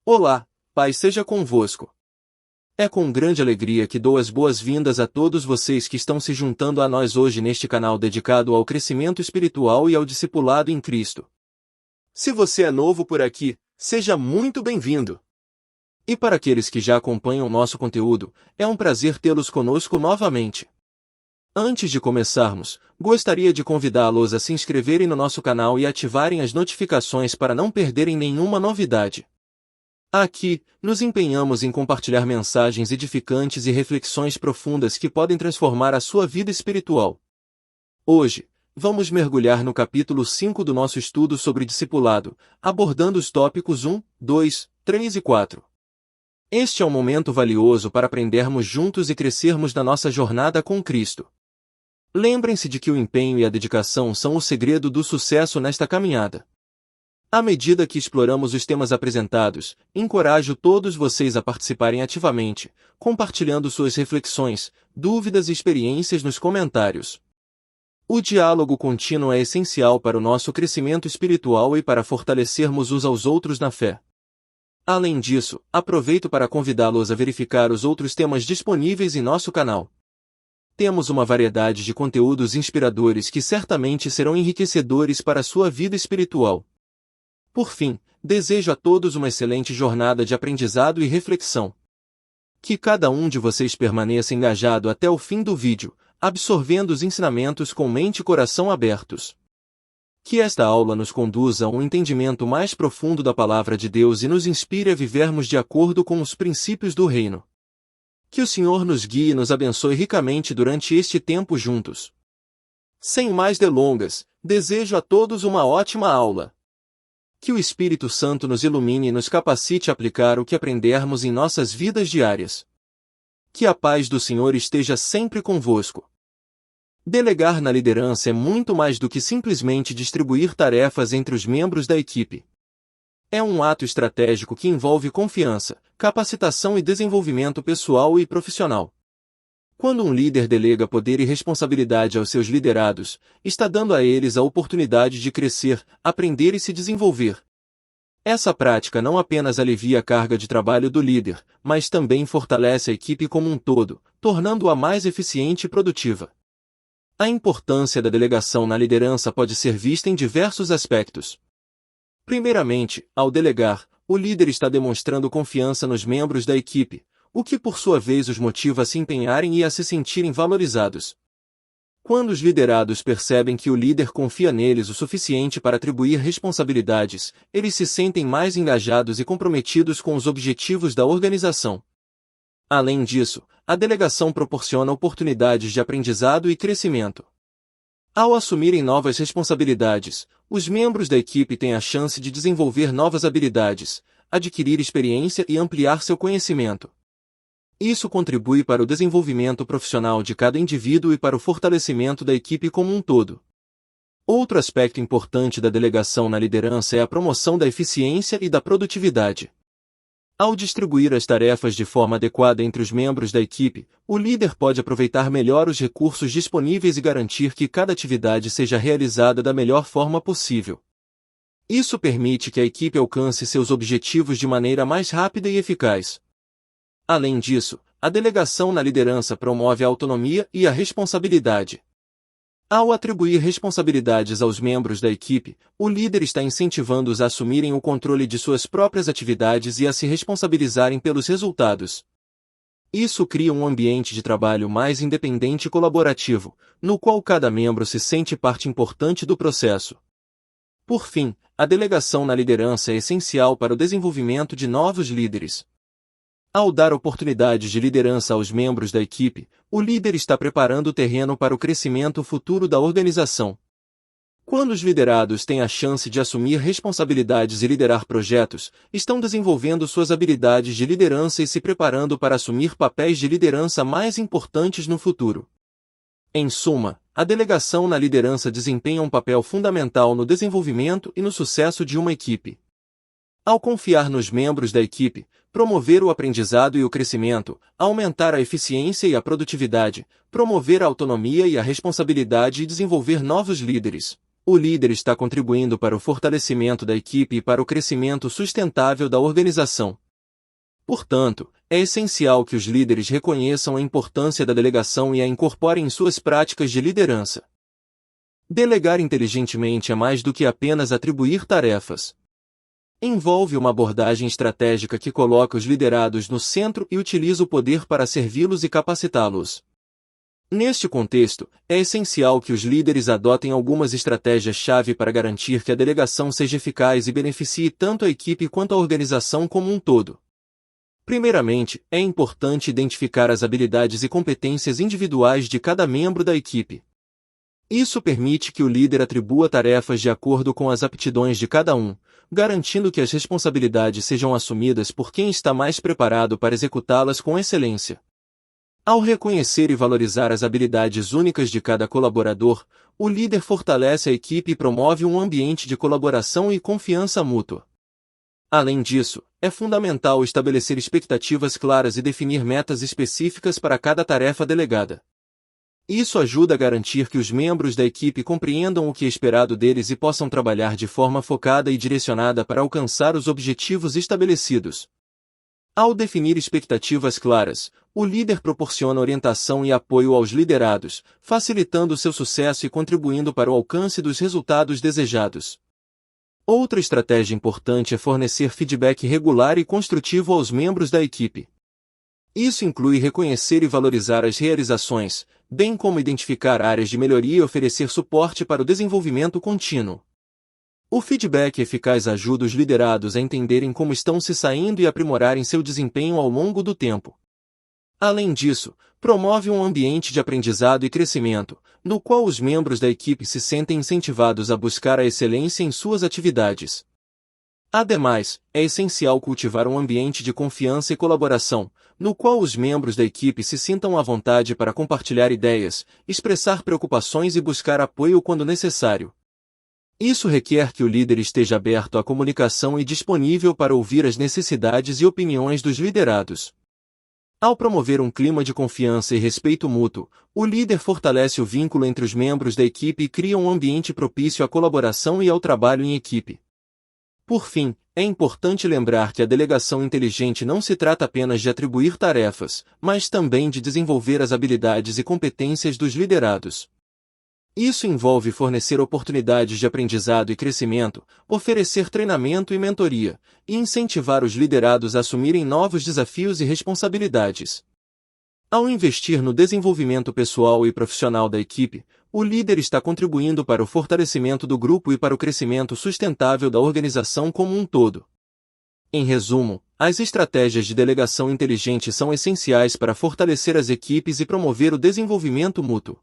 Olá, Pai seja convosco. É com grande alegria que dou as boas-vindas a todos vocês que estão se juntando a nós hoje neste canal dedicado ao crescimento espiritual e ao discipulado em Cristo. Se você é novo por aqui, seja muito bem-vindo. E para aqueles que já acompanham nosso conteúdo, é um prazer tê-los conosco novamente. Antes de começarmos, gostaria de convidá-los a se inscreverem no nosso canal e ativarem as notificações para não perderem nenhuma novidade. Aqui, nos empenhamos em compartilhar mensagens edificantes e reflexões profundas que podem transformar a sua vida espiritual. Hoje, vamos mergulhar no capítulo 5 do nosso estudo sobre discipulado, abordando os tópicos 1, 2, 3 e 4. Este é um momento valioso para aprendermos juntos e crescermos na nossa jornada com Cristo. Lembrem-se de que o empenho e a dedicação são o segredo do sucesso nesta caminhada. À medida que exploramos os temas apresentados, encorajo todos vocês a participarem ativamente, compartilhando suas reflexões, dúvidas e experiências nos comentários. O diálogo contínuo é essencial para o nosso crescimento espiritual e para fortalecermos uns aos outros na fé. Além disso, aproveito para convidá-los a verificar os outros temas disponíveis em nosso canal. Temos uma variedade de conteúdos inspiradores que certamente serão enriquecedores para a sua vida espiritual. Por fim, desejo a todos uma excelente jornada de aprendizado e reflexão. Que cada um de vocês permaneça engajado até o fim do vídeo, absorvendo os ensinamentos com mente e coração abertos. Que esta aula nos conduza a um entendimento mais profundo da Palavra de Deus e nos inspire a vivermos de acordo com os princípios do Reino. Que o Senhor nos guie e nos abençoe ricamente durante este tempo juntos. Sem mais delongas, desejo a todos uma ótima aula. Que o Espírito Santo nos ilumine e nos capacite a aplicar o que aprendermos em nossas vidas diárias. Que a paz do Senhor esteja sempre convosco. Delegar na liderança é muito mais do que simplesmente distribuir tarefas entre os membros da equipe. É um ato estratégico que envolve confiança, capacitação e desenvolvimento pessoal e profissional. Quando um líder delega poder e responsabilidade aos seus liderados, está dando a eles a oportunidade de crescer, aprender e se desenvolver. Essa prática não apenas alivia a carga de trabalho do líder, mas também fortalece a equipe como um todo, tornando-a mais eficiente e produtiva. A importância da delegação na liderança pode ser vista em diversos aspectos. Primeiramente, ao delegar, o líder está demonstrando confiança nos membros da equipe, o que por sua vez os motiva a se empenharem e a se sentirem valorizados. Quando os liderados percebem que o líder confia neles o suficiente para atribuir responsabilidades, eles se sentem mais engajados e comprometidos com os objetivos da organização. Além disso, a delegação proporciona oportunidades de aprendizado e crescimento. Ao assumirem novas responsabilidades, os membros da equipe têm a chance de desenvolver novas habilidades, adquirir experiência e ampliar seu conhecimento. Isso contribui para o desenvolvimento profissional de cada indivíduo e para o fortalecimento da equipe como um todo. Outro aspecto importante da delegação na liderança é a promoção da eficiência e da produtividade. Ao distribuir as tarefas de forma adequada entre os membros da equipe, o líder pode aproveitar melhor os recursos disponíveis e garantir que cada atividade seja realizada da melhor forma possível. Isso permite que a equipe alcance seus objetivos de maneira mais rápida e eficaz. Além disso, a delegação na liderança promove a autonomia e a responsabilidade. Ao atribuir responsabilidades aos membros da equipe, o líder está incentivando-os a assumirem o controle de suas próprias atividades e a se responsabilizarem pelos resultados. Isso cria um ambiente de trabalho mais independente e colaborativo, no qual cada membro se sente parte importante do processo. Por fim, a delegação na liderança é essencial para o desenvolvimento de novos líderes. Ao dar oportunidades de liderança aos membros da equipe, o líder está preparando o terreno para o crescimento futuro da organização. Quando os liderados têm a chance de assumir responsabilidades e liderar projetos, estão desenvolvendo suas habilidades de liderança e se preparando para assumir papéis de liderança mais importantes no futuro. Em suma, a delegação na liderança desempenha um papel fundamental no desenvolvimento e no sucesso de uma equipe. Ao confiar nos membros da equipe, promover o aprendizado e o crescimento, aumentar a eficiência e a produtividade, promover a autonomia e a responsabilidade e desenvolver novos líderes, o líder está contribuindo para o fortalecimento da equipe e para o crescimento sustentável da organização. Portanto, é essencial que os líderes reconheçam a importância da delegação e a incorporem em suas práticas de liderança. Delegar inteligentemente é mais do que apenas atribuir tarefas. Envolve uma abordagem estratégica que coloca os liderados no centro e utiliza o poder para servi-los e capacitá-los. Neste contexto, é essencial que os líderes adotem algumas estratégias-chave para garantir que a delegação seja eficaz e beneficie tanto a equipe quanto a organização como um todo. Primeiramente, é importante identificar as habilidades e competências individuais de cada membro da equipe. Isso permite que o líder atribua tarefas de acordo com as aptidões de cada um, garantindo que as responsabilidades sejam assumidas por quem está mais preparado para executá-las com excelência. Ao reconhecer e valorizar as habilidades únicas de cada colaborador, o líder fortalece a equipe e promove um ambiente de colaboração e confiança mútua. Além disso, é fundamental estabelecer expectativas claras e definir metas específicas para cada tarefa delegada. Isso ajuda a garantir que os membros da equipe compreendam o que é esperado deles e possam trabalhar de forma focada e direcionada para alcançar os objetivos estabelecidos. Ao definir expectativas claras, o líder proporciona orientação e apoio aos liderados, facilitando seu sucesso e contribuindo para o alcance dos resultados desejados. Outra estratégia importante é fornecer feedback regular e construtivo aos membros da equipe. Isso inclui reconhecer e valorizar as realizações, bem como identificar áreas de melhoria e oferecer suporte para o desenvolvimento contínuo. O feedback eficaz ajuda os liderados a entenderem como estão se saindo e aprimorarem seu desempenho ao longo do tempo. Além disso, promove um ambiente de aprendizado e crescimento, no qual os membros da equipe se sentem incentivados a buscar a excelência em suas atividades. Ademais, é essencial cultivar um ambiente de confiança e colaboração, no qual os membros da equipe se sintam à vontade para compartilhar ideias, expressar preocupações e buscar apoio quando necessário. Isso requer que o líder esteja aberto à comunicação e disponível para ouvir as necessidades e opiniões dos liderados. Ao promover um clima de confiança e respeito mútuo, o líder fortalece o vínculo entre os membros da equipe e cria um ambiente propício à colaboração e ao trabalho em equipe. Por fim, é importante lembrar que a delegação inteligente não se trata apenas de atribuir tarefas, mas também de desenvolver as habilidades e competências dos liderados. Isso envolve fornecer oportunidades de aprendizado e crescimento, oferecer treinamento e mentoria, e incentivar os liderados a assumirem novos desafios e responsabilidades. Ao investir no desenvolvimento pessoal e profissional da equipe, o líder está contribuindo para o fortalecimento do grupo e para o crescimento sustentável da organização como um todo. Em resumo, as estratégias de delegação inteligente são essenciais para fortalecer as equipes e promover o desenvolvimento mútuo.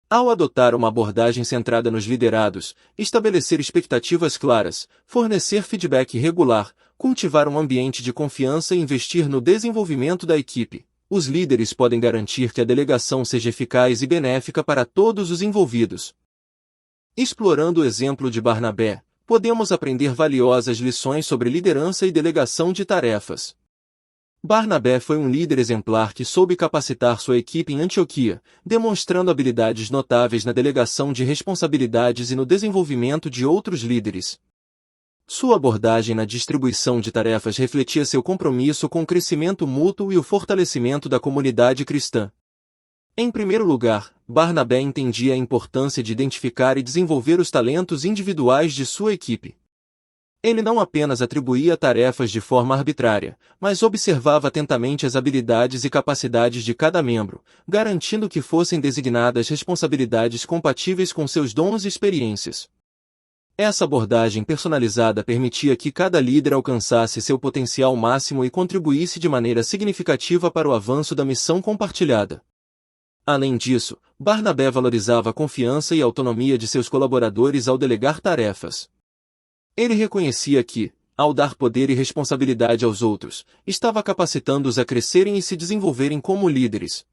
Ao adotar uma abordagem centrada nos liderados, estabelecer expectativas claras, fornecer feedback regular, cultivar um ambiente de confiança e investir no desenvolvimento da equipe, os líderes podem garantir que a delegação seja eficaz e benéfica para todos os envolvidos. Explorando o exemplo de Barnabé, podemos aprender valiosas lições sobre liderança e delegação de tarefas. Barnabé foi um líder exemplar que soube capacitar sua equipe em Antioquia, demonstrando habilidades notáveis na delegação de responsabilidades e no desenvolvimento de outros líderes. Sua abordagem na distribuição de tarefas refletia seu compromisso com o crescimento mútuo e o fortalecimento da comunidade cristã. Em primeiro lugar, Barnabé entendia a importância de identificar e desenvolver os talentos individuais de sua equipe. Ele não apenas atribuía tarefas de forma arbitrária, mas observava atentamente as habilidades e capacidades de cada membro, garantindo que fossem designadas responsabilidades compatíveis com seus dons e experiências. Essa abordagem personalizada permitia que cada líder alcançasse seu potencial máximo e contribuísse de maneira significativa para o avanço da missão compartilhada. Além disso, Barnabé valorizava a confiança e a autonomia de seus colaboradores ao delegar tarefas. Ele reconhecia que, ao dar poder e responsabilidade aos outros, estava capacitando-os a crescerem e se desenvolverem como líderes.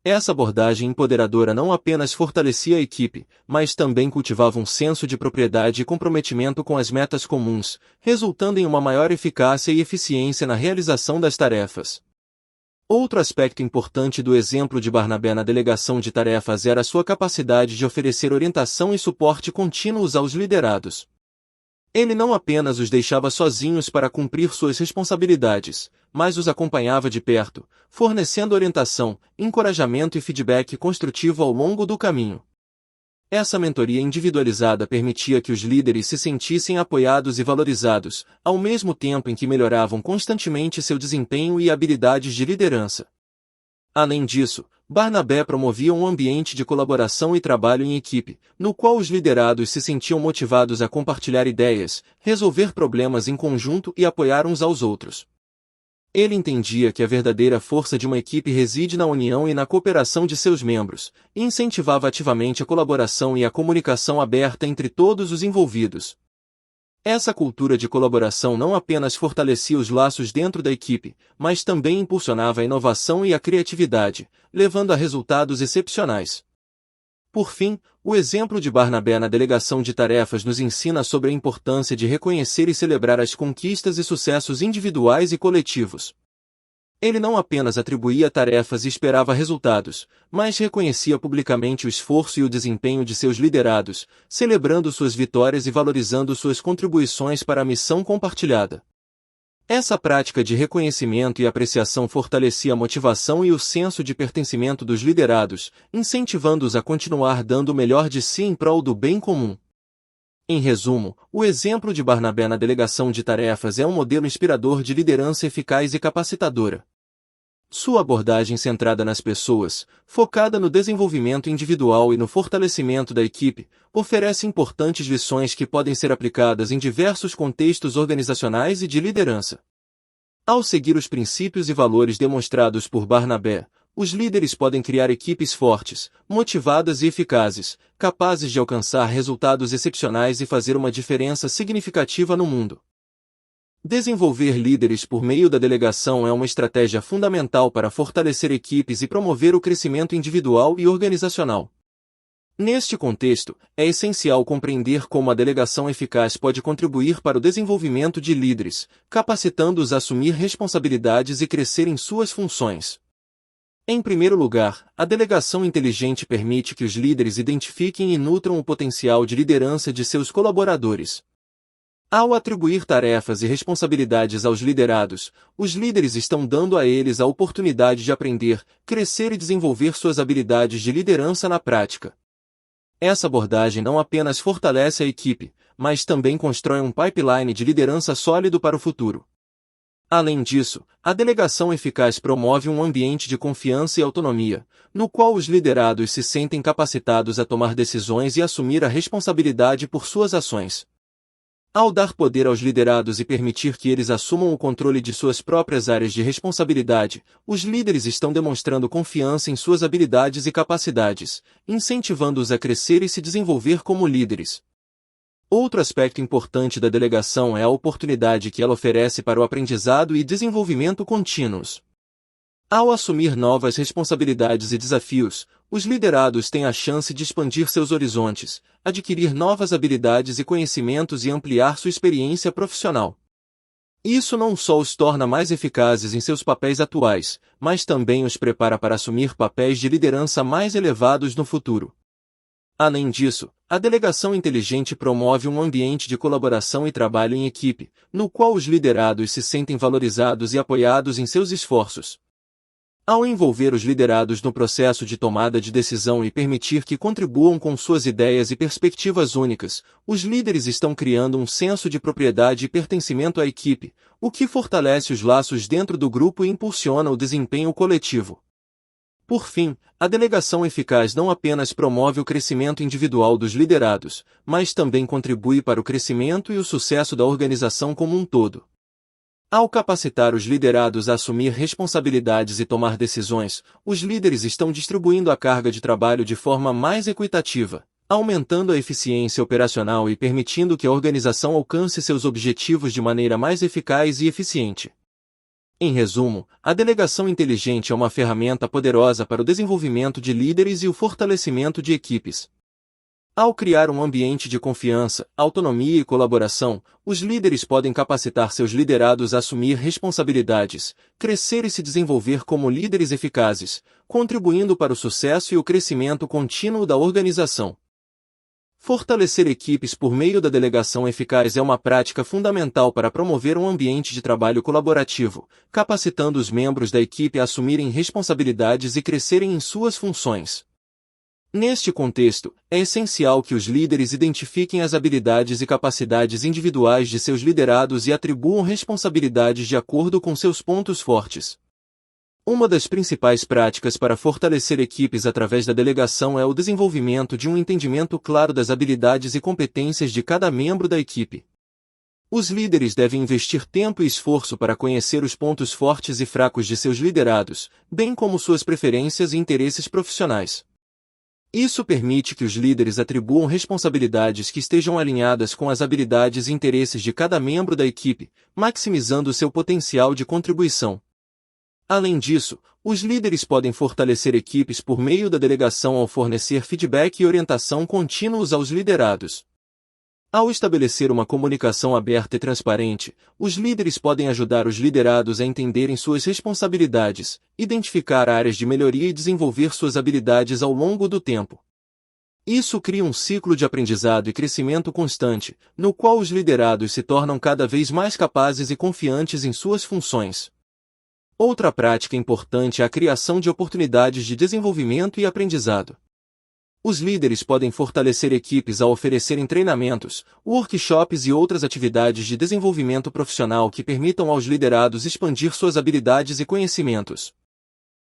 Essa abordagem empoderadora não apenas fortalecia a equipe, mas também cultivava um senso de propriedade e comprometimento com as metas comuns, resultando em uma maior eficácia e eficiência na realização das tarefas. Outro aspecto importante do exemplo de Barnabé na delegação de tarefas era sua capacidade de oferecer orientação e suporte contínuos aos liderados. Ele não apenas os deixava sozinhos para cumprir suas responsabilidades, mas os acompanhava de perto, fornecendo orientação, encorajamento e feedback construtivo ao longo do caminho. Essa mentoria individualizada permitia que os líderes se sentissem apoiados e valorizados, ao mesmo tempo em que melhoravam constantemente seu desempenho e habilidades de liderança. Além disso, Barnabé promovia um ambiente de colaboração e trabalho em equipe, no qual os liderados se sentiam motivados a compartilhar ideias, resolver problemas em conjunto e apoiar uns aos outros. Ele entendia que a verdadeira força de uma equipe reside na união e na cooperação de seus membros, e incentivava ativamente a colaboração e a comunicação aberta entre todos os envolvidos. Essa cultura de colaboração não apenas fortalecia os laços dentro da equipe, mas também impulsionava a inovação e a criatividade, levando a resultados excepcionais. Por fim, o exemplo de Barnabé na delegação de tarefas nos ensina sobre a importância de reconhecer e celebrar as conquistas e sucessos individuais e coletivos. Ele não apenas atribuía tarefas e esperava resultados, mas reconhecia publicamente o esforço e o desempenho de seus liderados, celebrando suas vitórias e valorizando suas contribuições para a missão compartilhada. Essa prática de reconhecimento e apreciação fortalecia a motivação e o senso de pertencimento dos liderados, incentivando-os a continuar dando o melhor de si em prol do bem comum. Em resumo, o exemplo de Barnabé na delegação de tarefas é um modelo inspirador de liderança eficaz e capacitadora. Sua abordagem centrada nas pessoas, focada no desenvolvimento individual e no fortalecimento da equipe, oferece importantes lições que podem ser aplicadas em diversos contextos organizacionais e de liderança. Ao seguir os princípios e valores demonstrados por Barnabé, os líderes podem criar equipes fortes, motivadas e eficazes, capazes de alcançar resultados excepcionais e fazer uma diferença significativa no mundo. Desenvolver líderes por meio da delegação é uma estratégia fundamental para fortalecer equipes e promover o crescimento individual e organizacional. Neste contexto, é essencial compreender como a delegação eficaz pode contribuir para o desenvolvimento de líderes, capacitando-os a assumir responsabilidades e crescer em suas funções. Em primeiro lugar, a delegação inteligente permite que os líderes identifiquem e nutram o potencial de liderança de seus colaboradores. Ao atribuir tarefas e responsabilidades aos liderados, os líderes estão dando a eles a oportunidade de aprender, crescer e desenvolver suas habilidades de liderança na prática. Essa abordagem não apenas fortalece a equipe, mas também constrói um pipeline de liderança sólido para o futuro. Além disso, a delegação eficaz promove um ambiente de confiança e autonomia, no qual os liderados se sentem capacitados a tomar decisões e assumir a responsabilidade por suas ações. Ao dar poder aos liderados e permitir que eles assumam o controle de suas próprias áreas de responsabilidade, os líderes estão demonstrando confiança em suas habilidades e capacidades, incentivando-os a crescer e se desenvolver como líderes. Outro aspecto importante da delegação é a oportunidade que ela oferece para o aprendizado e desenvolvimento contínuos. Ao assumir novas responsabilidades e desafios, os liderados têm a chance de expandir seus horizontes, adquirir novas habilidades e conhecimentos e ampliar sua experiência profissional. Isso não só os torna mais eficazes em seus papéis atuais, mas também os prepara para assumir papéis de liderança mais elevados no futuro. Além disso, a delegação inteligente promove um ambiente de colaboração e trabalho em equipe, no qual os liderados se sentem valorizados e apoiados em seus esforços. Ao envolver os liderados no processo de tomada de decisão e permitir que contribuam com suas ideias e perspectivas únicas, os líderes estão criando um senso de propriedade e pertencimento à equipe, o que fortalece os laços dentro do grupo e impulsiona o desempenho coletivo. Por fim, a delegação eficaz não apenas promove o crescimento individual dos liderados, mas também contribui para o crescimento e o sucesso da organização como um todo. Ao capacitar os liderados a assumir responsabilidades e tomar decisões, os líderes estão distribuindo a carga de trabalho de forma mais equitativa, aumentando a eficiência operacional e permitindo que a organização alcance seus objetivos de maneira mais eficaz e eficiente. Em resumo, a delegação inteligente é uma ferramenta poderosa para o desenvolvimento de líderes e o fortalecimento de equipes. Ao criar um ambiente de confiança, autonomia e colaboração, os líderes podem capacitar seus liderados a assumir responsabilidades, crescer e se desenvolver como líderes eficazes, contribuindo para o sucesso e o crescimento contínuo da organização. Fortalecer equipes por meio da delegação eficaz é uma prática fundamental para promover um ambiente de trabalho colaborativo, capacitando os membros da equipe a assumirem responsabilidades e crescerem em suas funções. Neste contexto, é essencial que os líderes identifiquem as habilidades e capacidades individuais de seus liderados e atribuam responsabilidades de acordo com seus pontos fortes. Uma das principais práticas para fortalecer equipes através da delegação é o desenvolvimento de um entendimento claro das habilidades e competências de cada membro da equipe. Os líderes devem investir tempo e esforço para conhecer os pontos fortes e fracos de seus liderados, bem como suas preferências e interesses profissionais. Isso permite que os líderes atribuam responsabilidades que estejam alinhadas com as habilidades e interesses de cada membro da equipe, maximizando seu potencial de contribuição. Além disso, os líderes podem fortalecer equipes por meio da delegação ao fornecer feedback e orientação contínuos aos liderados. Ao estabelecer uma comunicação aberta e transparente, os líderes podem ajudar os liderados a entenderem suas responsabilidades, identificar áreas de melhoria e desenvolver suas habilidades ao longo do tempo. Isso cria um ciclo de aprendizado e crescimento constante, no qual os liderados se tornam cada vez mais capazes e confiantes em suas funções. Outra prática importante é a criação de oportunidades de desenvolvimento e aprendizado. Os líderes podem fortalecer equipes ao oferecerem treinamentos, workshops e outras atividades de desenvolvimento profissional que permitam aos liderados expandir suas habilidades e conhecimentos.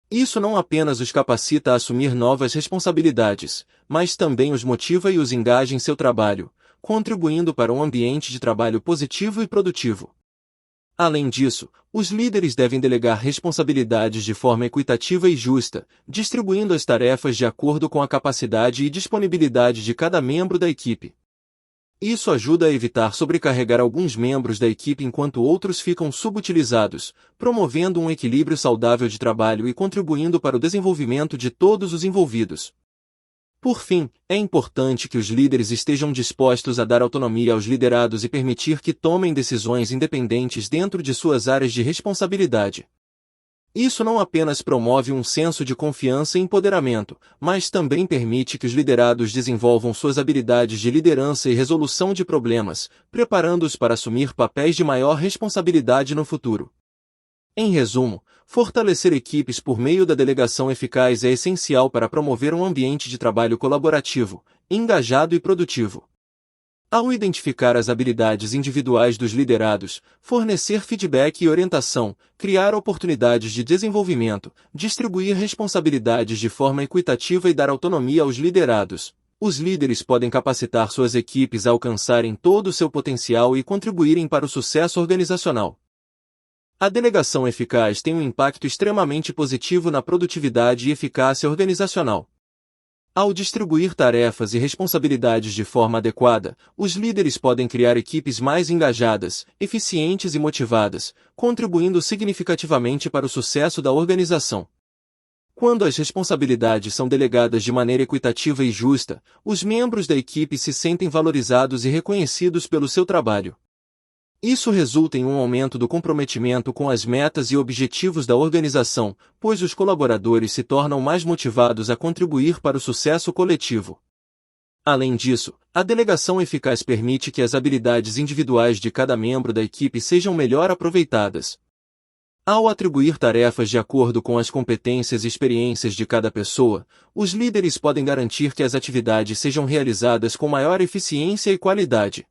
Isso não apenas os capacita a assumir novas responsabilidades, mas também os motiva e os engaja em seu trabalho, contribuindo para um ambiente de trabalho positivo e produtivo. Além disso, os líderes devem delegar responsabilidades de forma equitativa e justa, distribuindo as tarefas de acordo com a capacidade e disponibilidade de cada membro da equipe. Isso ajuda a evitar sobrecarregar alguns membros da equipe enquanto outros ficam subutilizados, promovendo um equilíbrio saudável de trabalho e contribuindo para o desenvolvimento de todos os envolvidos. Por fim, é importante que os líderes estejam dispostos a dar autonomia aos liderados e permitir que tomem decisões independentes dentro de suas áreas de responsabilidade. Isso não apenas promove um senso de confiança e empoderamento, mas também permite que os liderados desenvolvam suas habilidades de liderança e resolução de problemas, preparando-os para assumir papéis de maior responsabilidade no futuro. Em resumo, fortalecer equipes por meio da delegação eficaz é essencial para promover um ambiente de trabalho colaborativo, engajado e produtivo. Ao identificar as habilidades individuais dos liderados, fornecer feedback e orientação, criar oportunidades de desenvolvimento, distribuir responsabilidades de forma equitativa e dar autonomia aos liderados, os líderes podem capacitar suas equipes a alcançarem todo o seu potencial e contribuírem para o sucesso organizacional. A delegação eficaz tem um impacto extremamente positivo na produtividade e eficácia organizacional. Ao distribuir tarefas e responsabilidades de forma adequada, os líderes podem criar equipes mais engajadas, eficientes e motivadas, contribuindo significativamente para o sucesso da organização. Quando as responsabilidades são delegadas de maneira equitativa e justa, os membros da equipe se sentem valorizados e reconhecidos pelo seu trabalho. Isso resulta em um aumento do comprometimento com as metas e objetivos da organização, pois os colaboradores se tornam mais motivados a contribuir para o sucesso coletivo. Além disso, a delegação eficaz permite que as habilidades individuais de cada membro da equipe sejam melhor aproveitadas. Ao atribuir tarefas de acordo com as competências e experiências de cada pessoa, os líderes podem garantir que as atividades sejam realizadas com maior eficiência e qualidade.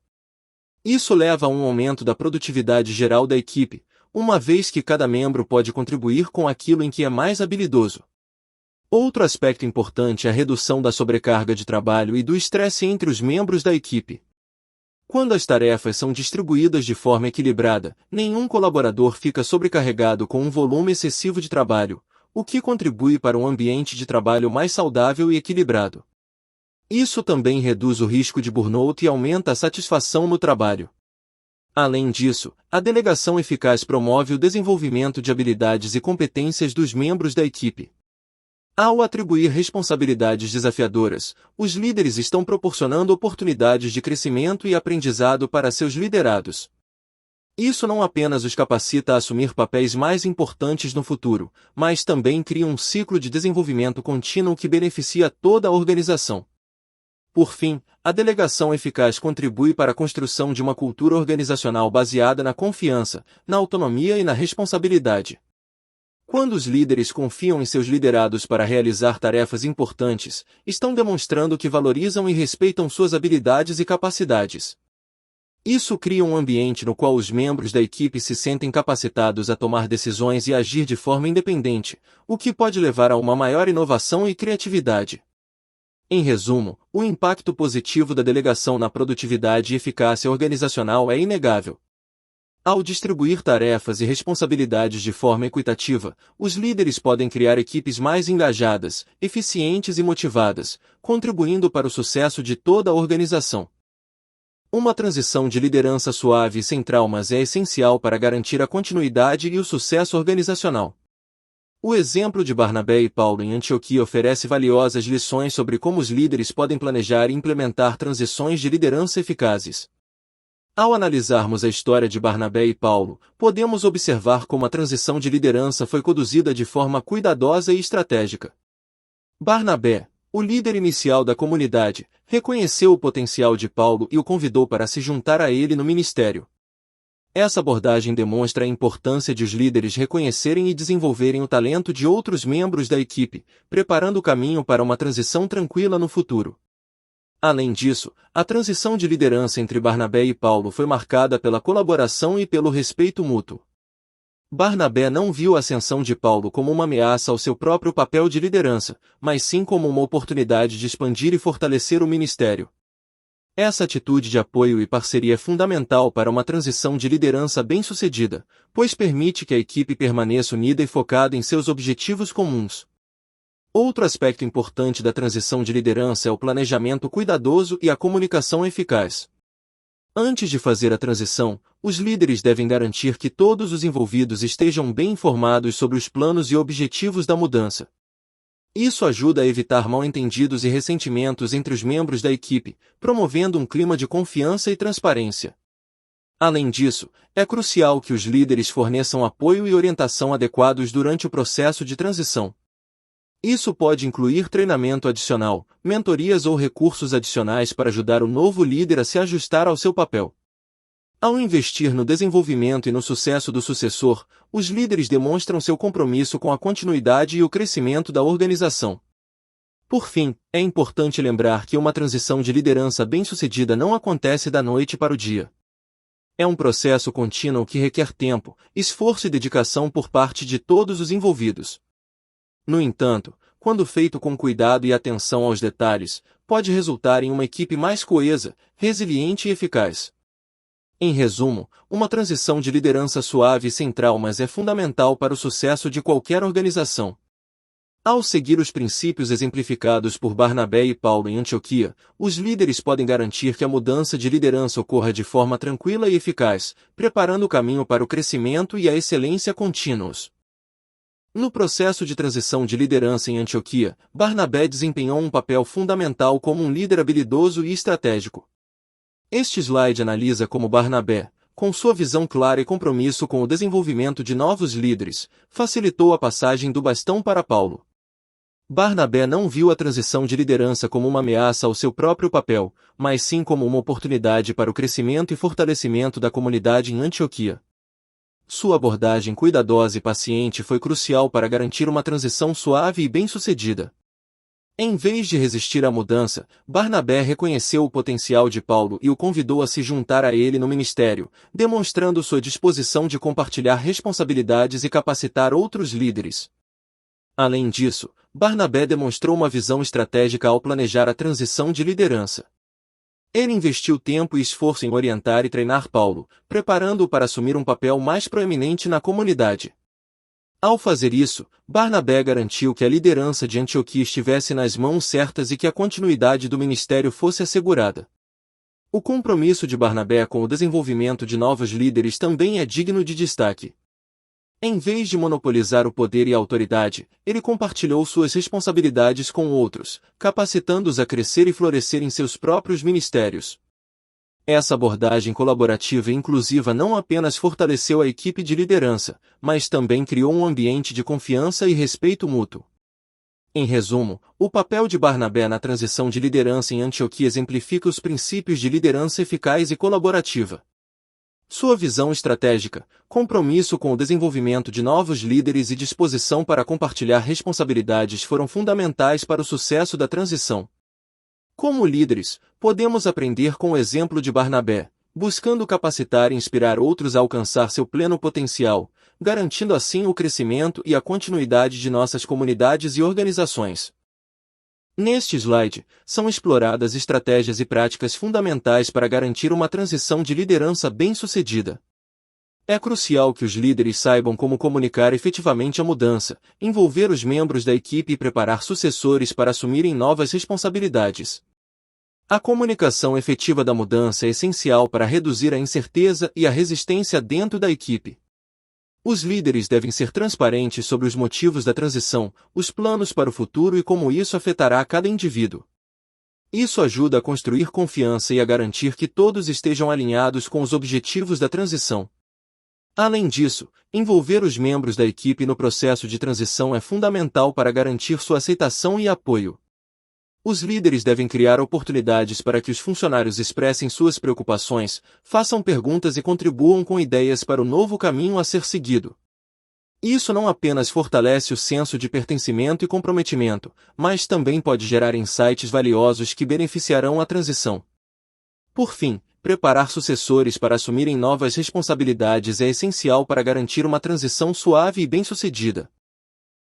Isso leva a um aumento da produtividade geral da equipe, uma vez que cada membro pode contribuir com aquilo em que é mais habilidoso. Outro aspecto importante é a redução da sobrecarga de trabalho e do estresse entre os membros da equipe. Quando as tarefas são distribuídas de forma equilibrada, nenhum colaborador fica sobrecarregado com um volume excessivo de trabalho, o que contribui para um ambiente de trabalho mais saudável e equilibrado. Isso também reduz o risco de burnout e aumenta a satisfação no trabalho. Além disso, a delegação eficaz promove o desenvolvimento de habilidades e competências dos membros da equipe. Ao atribuir responsabilidades desafiadoras, os líderes estão proporcionando oportunidades de crescimento e aprendizado para seus liderados. Isso não apenas os capacita a assumir papéis mais importantes no futuro, mas também cria um ciclo de desenvolvimento contínuo que beneficia toda a organização. Por fim, a delegação eficaz contribui para a construção de uma cultura organizacional baseada na confiança, na autonomia e na responsabilidade. Quando os líderes confiam em seus liderados para realizar tarefas importantes, estão demonstrando que valorizam e respeitam suas habilidades e capacidades. Isso cria um ambiente no qual os membros da equipe se sentem capacitados a tomar decisões e agir de forma independente, o que pode levar a uma maior inovação e criatividade. Em resumo, o impacto positivo da delegação na produtividade e eficácia organizacional é inegável. Ao distribuir tarefas e responsabilidades de forma equitativa, os líderes podem criar equipes mais engajadas, eficientes e motivadas, contribuindo para o sucesso de toda a organização. Uma transição de liderança suave e sem traumas é essencial para garantir a continuidade e o sucesso organizacional. O exemplo de Barnabé e Paulo em Antioquia oferece valiosas lições sobre como os líderes podem planejar e implementar transições de liderança eficazes. Ao analisarmos a história de Barnabé e Paulo, podemos observar como a transição de liderança foi conduzida de forma cuidadosa e estratégica. Barnabé, o líder inicial da comunidade, reconheceu o potencial de Paulo e o convidou para se juntar a ele no ministério. Essa abordagem demonstra a importância de os líderes reconhecerem e desenvolverem o talento de outros membros da equipe, preparando o caminho para uma transição tranquila no futuro. Além disso, a transição de liderança entre Barnabé e Paulo foi marcada pela colaboração e pelo respeito mútuo. Barnabé não viu a ascensão de Paulo como uma ameaça ao seu próprio papel de liderança, mas sim como uma oportunidade de expandir e fortalecer o ministério. Essa atitude de apoio e parceria é fundamental para uma transição de liderança bem-sucedida, pois permite que a equipe permaneça unida e focada em seus objetivos comuns. Outro aspecto importante da transição de liderança é o planejamento cuidadoso e a comunicação eficaz. Antes de fazer a transição, os líderes devem garantir que todos os envolvidos estejam bem informados sobre os planos e objetivos da mudança. Isso ajuda a evitar mal-entendidos e ressentimentos entre os membros da equipe, promovendo um clima de confiança e transparência. Além disso, é crucial que os líderes forneçam apoio e orientação adequados durante o processo de transição. Isso pode incluir treinamento adicional, mentorias ou recursos adicionais para ajudar o novo líder a se ajustar ao seu papel. Ao investir no desenvolvimento e no sucesso do sucessor, os líderes demonstram seu compromisso com a continuidade e o crescimento da organização. Por fim, é importante lembrar que uma transição de liderança bem-sucedida não acontece da noite para o dia. É um processo contínuo que requer tempo, esforço e dedicação por parte de todos os envolvidos. No entanto, quando feito com cuidado e atenção aos detalhes, pode resultar em uma equipe mais coesa, resiliente e eficaz. Em resumo, uma transição de liderança suave e sem traumas é fundamental para o sucesso de qualquer organização. Ao seguir os princípios exemplificados por Barnabé e Paulo em Antioquia, os líderes podem garantir que a mudança de liderança ocorra de forma tranquila e eficaz, preparando o caminho para o crescimento e a excelência contínuos. No processo de transição de liderança em Antioquia, Barnabé desempenhou um papel fundamental como um líder habilidoso e estratégico. Este slide analisa como Barnabé, com sua visão clara e compromisso com o desenvolvimento de novos líderes, facilitou a passagem do bastão para Paulo. Barnabé não viu a transição de liderança como uma ameaça ao seu próprio papel, mas sim como uma oportunidade para o crescimento e fortalecimento da comunidade em Antioquia. Sua abordagem cuidadosa e paciente foi crucial para garantir uma transição suave e bem-sucedida. Em vez de resistir à mudança, Barnabé reconheceu o potencial de Paulo e o convidou a se juntar a ele no ministério, demonstrando sua disposição de compartilhar responsabilidades e capacitar outros líderes. Além disso, Barnabé demonstrou uma visão estratégica ao planejar a transição de liderança. Ele investiu tempo e esforço em orientar e treinar Paulo, preparando-o para assumir um papel mais proeminente na comunidade. Ao fazer isso, Barnabé garantiu que a liderança de Antioquia estivesse nas mãos certas e que a continuidade do ministério fosse assegurada. O compromisso de Barnabé com o desenvolvimento de novos líderes também é digno de destaque. Em vez de monopolizar o poder e a autoridade, ele compartilhou suas responsabilidades com outros, capacitando-os a crescer e florescer em seus próprios ministérios. Essa abordagem colaborativa e inclusiva não apenas fortaleceu a equipe de liderança, mas também criou um ambiente de confiança e respeito mútuo. Em resumo, o papel de Barnabé na transição de liderança em Antioquia exemplifica os princípios de liderança eficaz e colaborativa. Sua visão estratégica, compromisso com o desenvolvimento de novos líderes e disposição para compartilhar responsabilidades foram fundamentais para o sucesso da transição. Como líderes, podemos aprender com o exemplo de Barnabé, buscando capacitar e inspirar outros a alcançar seu pleno potencial, garantindo assim o crescimento e a continuidade de nossas comunidades e organizações. Neste slide, são exploradas estratégias e práticas fundamentais para garantir uma transição de liderança bem-sucedida. É crucial que os líderes saibam como comunicar efetivamente a mudança, envolver os membros da equipe e preparar sucessores para assumirem novas responsabilidades. A comunicação efetiva da mudança é essencial para reduzir a incerteza e a resistência dentro da equipe. Os líderes devem ser transparentes sobre os motivos da transição, os planos para o futuro e como isso afetará cada indivíduo. Isso ajuda a construir confiança e a garantir que todos estejam alinhados com os objetivos da transição. Além disso, envolver os membros da equipe no processo de transição é fundamental para garantir sua aceitação e apoio. Os líderes devem criar oportunidades para que os funcionários expressem suas preocupações, façam perguntas e contribuam com ideias para o novo caminho a ser seguido. Isso não apenas fortalece o senso de pertencimento e comprometimento, mas também pode gerar insights valiosos que beneficiarão a transição. Por fim, preparar sucessores para assumirem novas responsabilidades é essencial para garantir uma transição suave e bem-sucedida.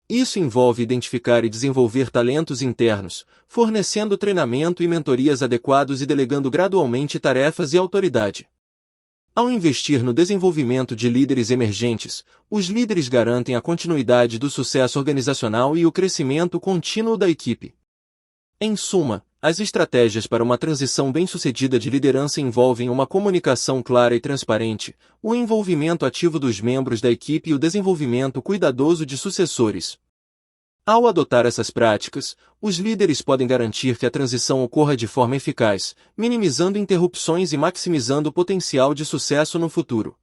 Isso envolve identificar e desenvolver talentos internos, fornecendo treinamento e mentorias adequados e delegando gradualmente tarefas e autoridade. Ao investir no desenvolvimento de líderes emergentes, os líderes garantem a continuidade do sucesso organizacional e o crescimento contínuo da equipe. Em suma, as estratégias para uma transição bem-sucedida de liderança envolvem uma comunicação clara e transparente, o envolvimento ativo dos membros da equipe e o desenvolvimento cuidadoso de sucessores. Ao adotar essas práticas, os líderes podem garantir que a transição ocorra de forma eficaz, minimizando interrupções e maximizando o potencial de sucesso no futuro.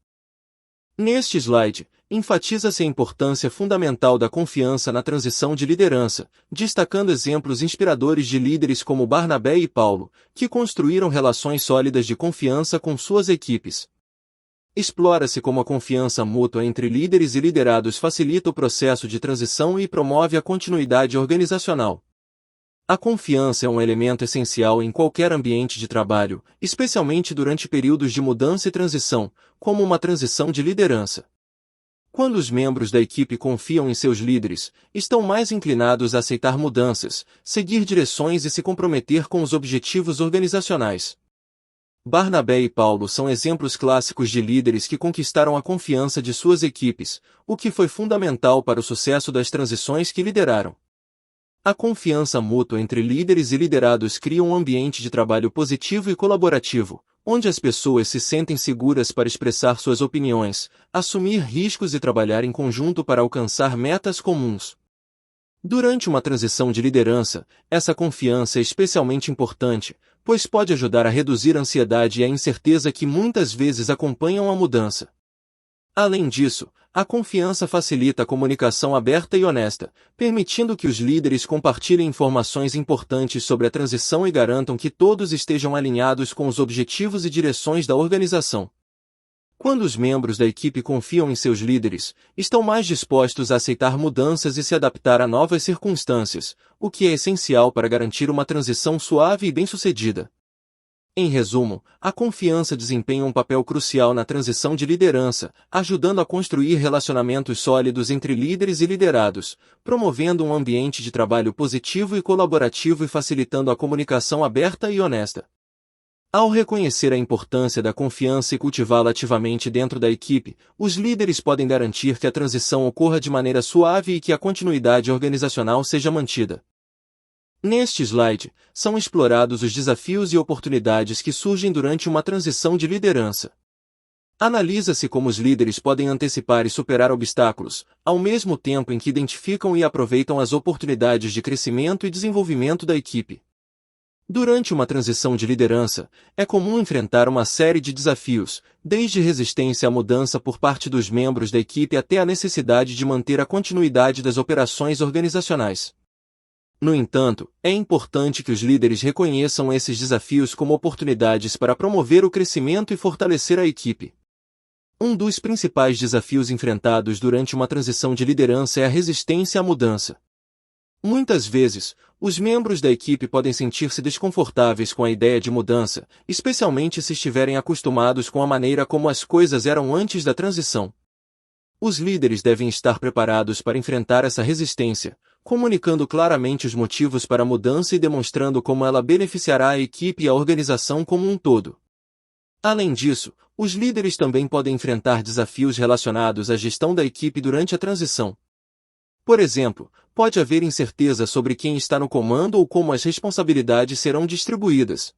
Neste slide, enfatiza-se a importância fundamental da confiança na transição de liderança, destacando exemplos inspiradores de líderes como Barnabé e Paulo, que construíram relações sólidas de confiança com suas equipes. Explora-se como a confiança mútua entre líderes e liderados facilita o processo de transição e promove a continuidade organizacional. A confiança é um elemento essencial em qualquer ambiente de trabalho, especialmente durante períodos de mudança e transição, como uma transição de liderança. Quando os membros da equipe confiam em seus líderes, estão mais inclinados a aceitar mudanças, seguir direções e se comprometer com os objetivos organizacionais. Barnabé e Paulo são exemplos clássicos de líderes que conquistaram a confiança de suas equipes, o que foi fundamental para o sucesso das transições que lideraram. A confiança mútua entre líderes e liderados cria um ambiente de trabalho positivo e colaborativo, onde as pessoas se sentem seguras para expressar suas opiniões, assumir riscos e trabalhar em conjunto para alcançar metas comuns. Durante uma transição de liderança, essa confiança é especialmente importante, pois pode ajudar a reduzir a ansiedade e a incerteza que muitas vezes acompanham a mudança. Além disso, a confiança facilita a comunicação aberta e honesta, permitindo que os líderes compartilhem informações importantes sobre a transição e garantam que todos estejam alinhados com os objetivos e direções da organização. Quando os membros da equipe confiam em seus líderes, estão mais dispostos a aceitar mudanças e se adaptar a novas circunstâncias, o que é essencial para garantir uma transição suave e bem-sucedida. Em resumo, a confiança desempenha um papel crucial na transição de liderança, ajudando a construir relacionamentos sólidos entre líderes e liderados, promovendo um ambiente de trabalho positivo e colaborativo e facilitando a comunicação aberta e honesta. Ao reconhecer a importância da confiança e cultivá-la ativamente dentro da equipe, os líderes podem garantir que a transição ocorra de maneira suave e que a continuidade organizacional seja mantida. Neste slide, são explorados os desafios e oportunidades que surgem durante uma transição de liderança. Analisa-se como os líderes podem antecipar e superar obstáculos, ao mesmo tempo em que identificam e aproveitam as oportunidades de crescimento e desenvolvimento da equipe. Durante uma transição de liderança, é comum enfrentar uma série de desafios, desde resistência à mudança por parte dos membros da equipe até a necessidade de manter a continuidade das operações organizacionais. No entanto, é importante que os líderes reconheçam esses desafios como oportunidades para promover o crescimento e fortalecer a equipe. Um dos principais desafios enfrentados durante uma transição de liderança é a resistência à mudança. Muitas vezes, os membros da equipe podem sentir-se desconfortáveis com a ideia de mudança, especialmente se estiverem acostumados com a maneira como as coisas eram antes da transição. Os líderes devem estar preparados para enfrentar essa resistência, comunicando claramente os motivos para a mudança e demonstrando como ela beneficiará a equipe e a organização como um todo. Além disso, os líderes também podem enfrentar desafios relacionados à gestão da equipe durante a transição. Por exemplo, pode haver incerteza sobre quem está no comando ou como as responsabilidades serão distribuídas.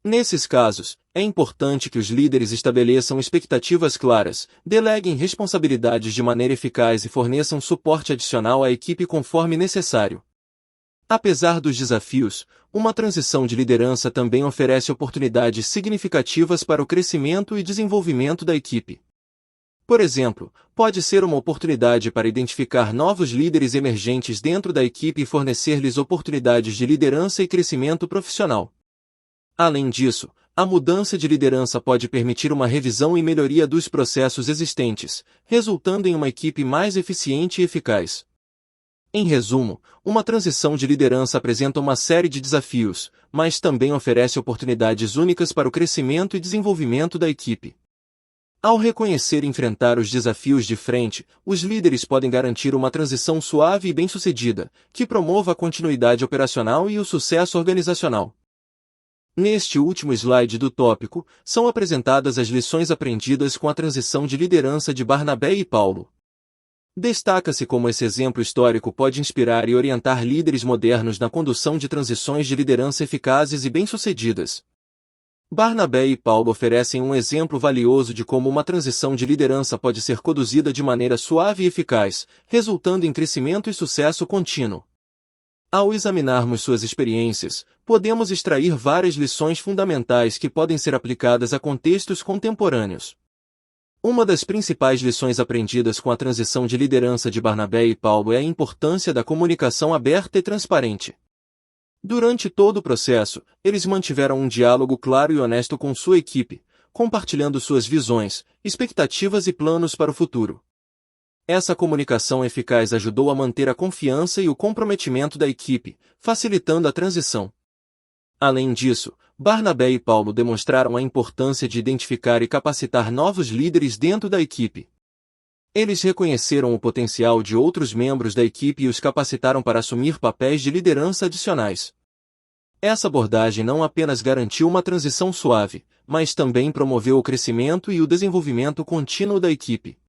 Nesses casos, é importante que os líderes estabeleçam expectativas claras, deleguem responsabilidades de maneira eficaz e forneçam suporte adicional à equipe conforme necessário. Apesar dos desafios, uma transição de liderança também oferece oportunidades significativas para o crescimento e desenvolvimento da equipe. Por exemplo, pode ser uma oportunidade para identificar novos líderes emergentes dentro da equipe e fornecer-lhes oportunidades de liderança e crescimento profissional. Além disso, a mudança de liderança pode permitir uma revisão e melhoria dos processos existentes, resultando em uma equipe mais eficiente e eficaz. Em resumo, uma transição de liderança apresenta uma série de desafios, mas também oferece oportunidades únicas para o crescimento e desenvolvimento da equipe. Ao reconhecer e enfrentar os desafios de frente, os líderes podem garantir uma transição suave e bem-sucedida, que promova a continuidade operacional e o sucesso organizacional. Neste último slide do tópico, são apresentadas as lições aprendidas com a transição de liderança de Barnabé e Paulo. Destaca-se como esse exemplo histórico pode inspirar e orientar líderes modernos na condução de transições de liderança eficazes e bem-sucedidas. Barnabé e Paulo oferecem um exemplo valioso de como uma transição de liderança pode ser conduzida de maneira suave e eficaz, resultando em crescimento e sucesso contínuo. Ao examinarmos suas experiências, podemos extrair várias lições fundamentais que podem ser aplicadas a contextos contemporâneos. Uma das principais lições aprendidas com a transição de liderança de Barnabé e Paulo é a importância da comunicação aberta e transparente. Durante todo o processo, eles mantiveram um diálogo claro e honesto com sua equipe, compartilhando suas visões, expectativas e planos para o futuro. Essa comunicação eficaz ajudou a manter a confiança e o comprometimento da equipe, facilitando a transição. Além disso, Barnabé e Paulo demonstraram a importância de identificar e capacitar novos líderes dentro da equipe. Eles reconheceram o potencial de outros membros da equipe e os capacitaram para assumir papéis de liderança adicionais. Essa abordagem não apenas garantiu uma transição suave, mas também promoveu o crescimento e o desenvolvimento contínuo da equipe.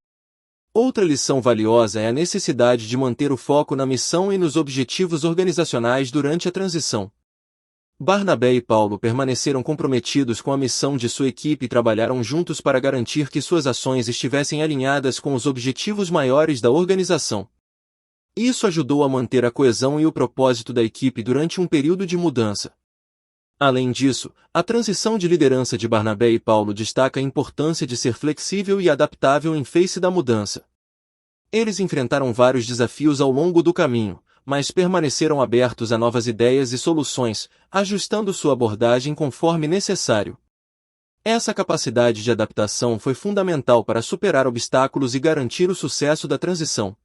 Outra lição valiosa é a necessidade de manter o foco na missão e nos objetivos organizacionais durante a transição. Barnabé e Paulo permaneceram comprometidos com a missão de sua equipe e trabalharam juntos para garantir que suas ações estivessem alinhadas com os objetivos maiores da organização. Isso ajudou a manter a coesão e o propósito da equipe durante um período de mudança. Além disso, a transição de liderança de Barnabé e Paulo destaca a importância de ser flexível e adaptável em face da mudança. Eles enfrentaram vários desafios ao longo do caminho, mas permaneceram abertos a novas ideias e soluções, ajustando sua abordagem conforme necessário. Essa capacidade de adaptação foi fundamental para superar obstáculos e garantir o sucesso da transição.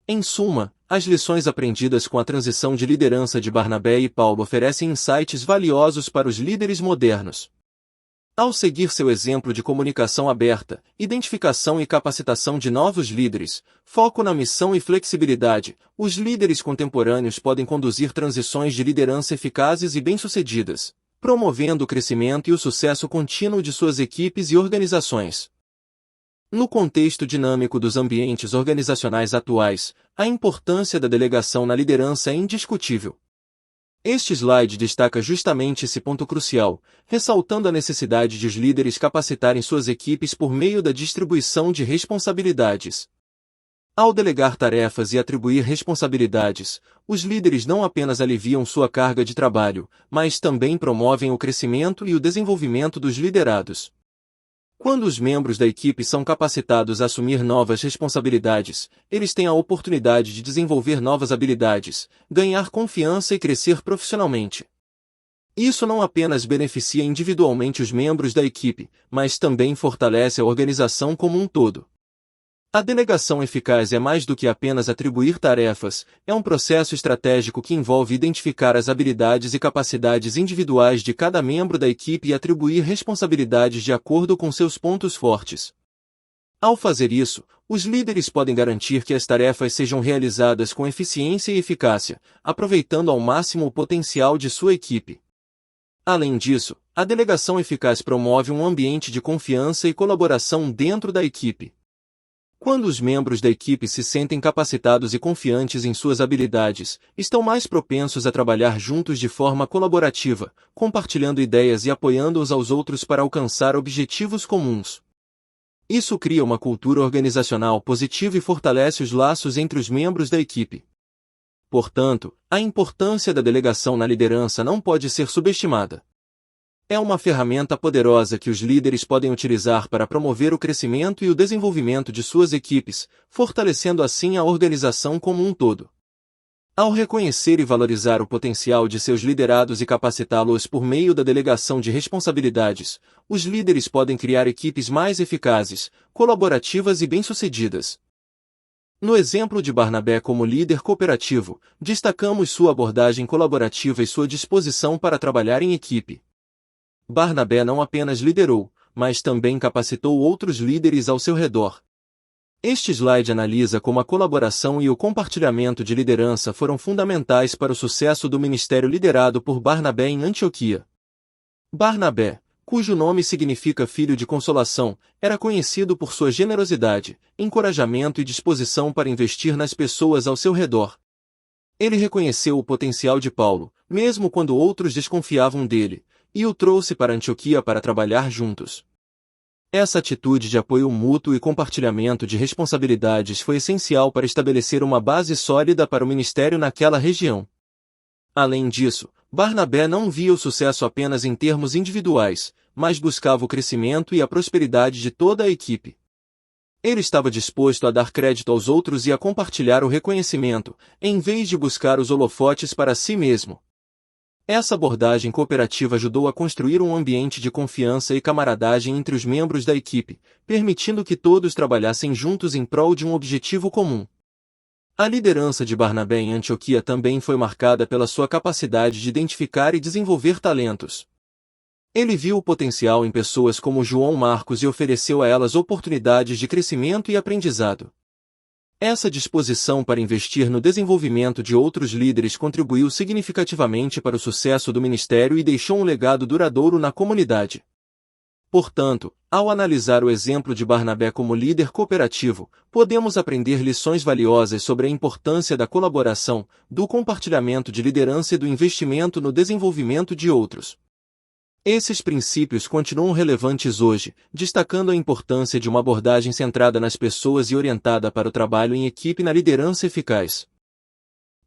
Em suma, as lições aprendidas com a transição de liderança de Barnabé e Paulo oferecem insights valiosos para os líderes modernos. Ao seguir seu exemplo de comunicação aberta, identificação e capacitação de novos líderes, foco na missão e flexibilidade, os líderes contemporâneos podem conduzir transições de liderança eficazes e bem-sucedidas, promovendo o crescimento e o sucesso contínuo de suas equipes e organizações. No contexto dinâmico dos ambientes organizacionais atuais, a importância da delegação na liderança é indiscutível. Este slide destaca justamente esse ponto crucial, ressaltando a necessidade de os líderes capacitarem suas equipes por meio da distribuição de responsabilidades. Ao delegar tarefas e atribuir responsabilidades, os líderes não apenas aliviam sua carga de trabalho, mas também promovem o crescimento e o desenvolvimento dos liderados. Quando os membros da equipe são capacitados a assumir novas responsabilidades, eles têm a oportunidade de desenvolver novas habilidades, ganhar confiança e crescer profissionalmente. Isso não apenas beneficia individualmente os membros da equipe, mas também fortalece a organização como um todo. A delegação eficaz é mais do que apenas atribuir tarefas, é um processo estratégico que envolve identificar as habilidades e capacidades individuais de cada membro da equipe e atribuir responsabilidades de acordo com seus pontos fortes. Ao fazer isso, os líderes podem garantir que as tarefas sejam realizadas com eficiência e eficácia, aproveitando ao máximo o potencial de sua equipe. Além disso, a delegação eficaz promove um ambiente de confiança e colaboração dentro da equipe. Quando os membros da equipe se sentem capacitados e confiantes em suas habilidades, estão mais propensos a trabalhar juntos de forma colaborativa, compartilhando ideias e apoiando uns aos outros para alcançar objetivos comuns. Isso cria uma cultura organizacional positiva e fortalece os laços entre os membros da equipe. Portanto, a importância da delegação na liderança não pode ser subestimada. É uma ferramenta poderosa que os líderes podem utilizar para promover o crescimento e o desenvolvimento de suas equipes, fortalecendo assim a organização como um todo. Ao reconhecer e valorizar o potencial de seus liderados e capacitá-los por meio da delegação de responsabilidades, os líderes podem criar equipes mais eficazes, colaborativas e bem-sucedidas. No exemplo de Barnabé como líder cooperativo, destacamos sua abordagem colaborativa e sua disposição para trabalhar em equipe. Barnabé não apenas liderou, mas também capacitou outros líderes ao seu redor. Este slide analisa como a colaboração e o compartilhamento de liderança foram fundamentais para o sucesso do ministério liderado por Barnabé em Antioquia. Barnabé, cujo nome significa filho de consolação, era conhecido por sua generosidade, encorajamento e disposição para investir nas pessoas ao seu redor. Ele reconheceu o potencial de Paulo, mesmo quando outros desconfiavam dele, e o trouxe para Antioquia para trabalhar juntos. Essa atitude de apoio mútuo e compartilhamento de responsabilidades foi essencial para estabelecer uma base sólida para o ministério naquela região. Além disso, Barnabé não via o sucesso apenas em termos individuais, mas buscava o crescimento e a prosperidade de toda a equipe. Ele estava disposto a dar crédito aos outros e a compartilhar o reconhecimento, em vez de buscar os holofotes para si mesmo. Essa abordagem cooperativa ajudou a construir um ambiente de confiança e camaradagem entre os membros da equipe, permitindo que todos trabalhassem juntos em prol de um objetivo comum. A liderança de Barnabé em Antioquia também foi marcada pela sua capacidade de identificar e desenvolver talentos. Ele viu o potencial em pessoas como João Marcos e ofereceu a elas oportunidades de crescimento e aprendizado. Essa disposição para investir no desenvolvimento de outros líderes contribuiu significativamente para o sucesso do ministério e deixou um legado duradouro na comunidade. Portanto, ao analisar o exemplo de Barnabé como líder cooperativo, podemos aprender lições valiosas sobre a importância da colaboração, do compartilhamento de liderança e do investimento no desenvolvimento de outros. Esses princípios continuam relevantes hoje, destacando a importância de uma abordagem centrada nas pessoas e orientada para o trabalho em equipe na liderança eficaz.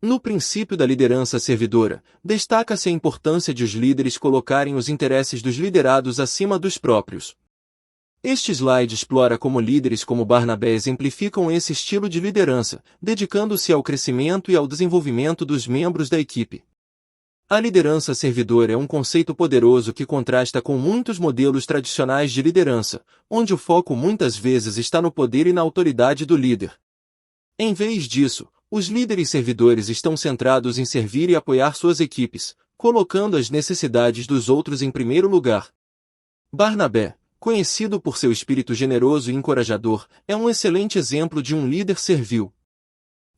No princípio da liderança servidora, destaca-se a importância de os líderes colocarem os interesses dos liderados acima dos próprios. Este slide explora como líderes como Barnabé exemplificam esse estilo de liderança, dedicando-se ao crescimento e ao desenvolvimento dos membros da equipe. A liderança servidora é um conceito poderoso que contrasta com muitos modelos tradicionais de liderança, onde o foco muitas vezes está no poder e na autoridade do líder. Em vez disso, os líderes servidores estão centrados em servir e apoiar suas equipes, colocando as necessidades dos outros em primeiro lugar. Barnabé, conhecido por seu espírito generoso e encorajador, é um excelente exemplo de um líder servil.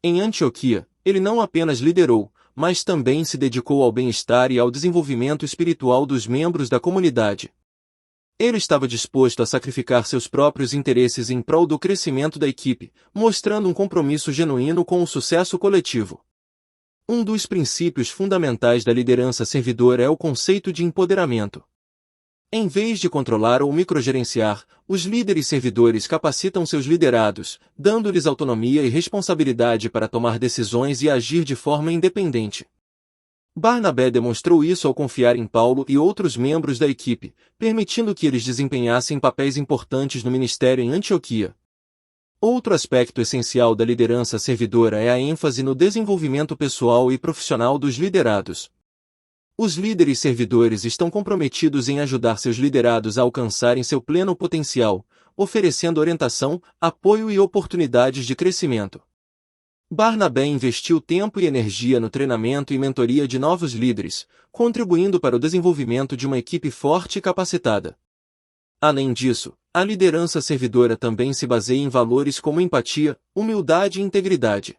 Em Antioquia, ele não apenas liderou, mas também se dedicou ao bem-estar e ao desenvolvimento espiritual dos membros da comunidade. Ele estava disposto a sacrificar seus próprios interesses em prol do crescimento da equipe, mostrando um compromisso genuíno com o sucesso coletivo. Um dos princípios fundamentais da liderança servidora é o conceito de empoderamento. Em vez de controlar ou microgerenciar, os líderes servidores capacitam seus liderados, dando-lhes autonomia e responsabilidade para tomar decisões e agir de forma independente. Barnabé demonstrou isso ao confiar em Paulo e outros membros da equipe, permitindo que eles desempenhassem papéis importantes no ministério em Antioquia. Outro aspecto essencial da liderança servidora é a ênfase no desenvolvimento pessoal e profissional dos liderados. Os líderes servidores estão comprometidos em ajudar seus liderados a alcançarem seu pleno potencial, oferecendo orientação, apoio e oportunidades de crescimento. Barnabé investiu tempo e energia no treinamento e mentoria de novos líderes, contribuindo para o desenvolvimento de uma equipe forte e capacitada. Além disso, a liderança servidora também se baseia em valores como empatia, humildade e integridade.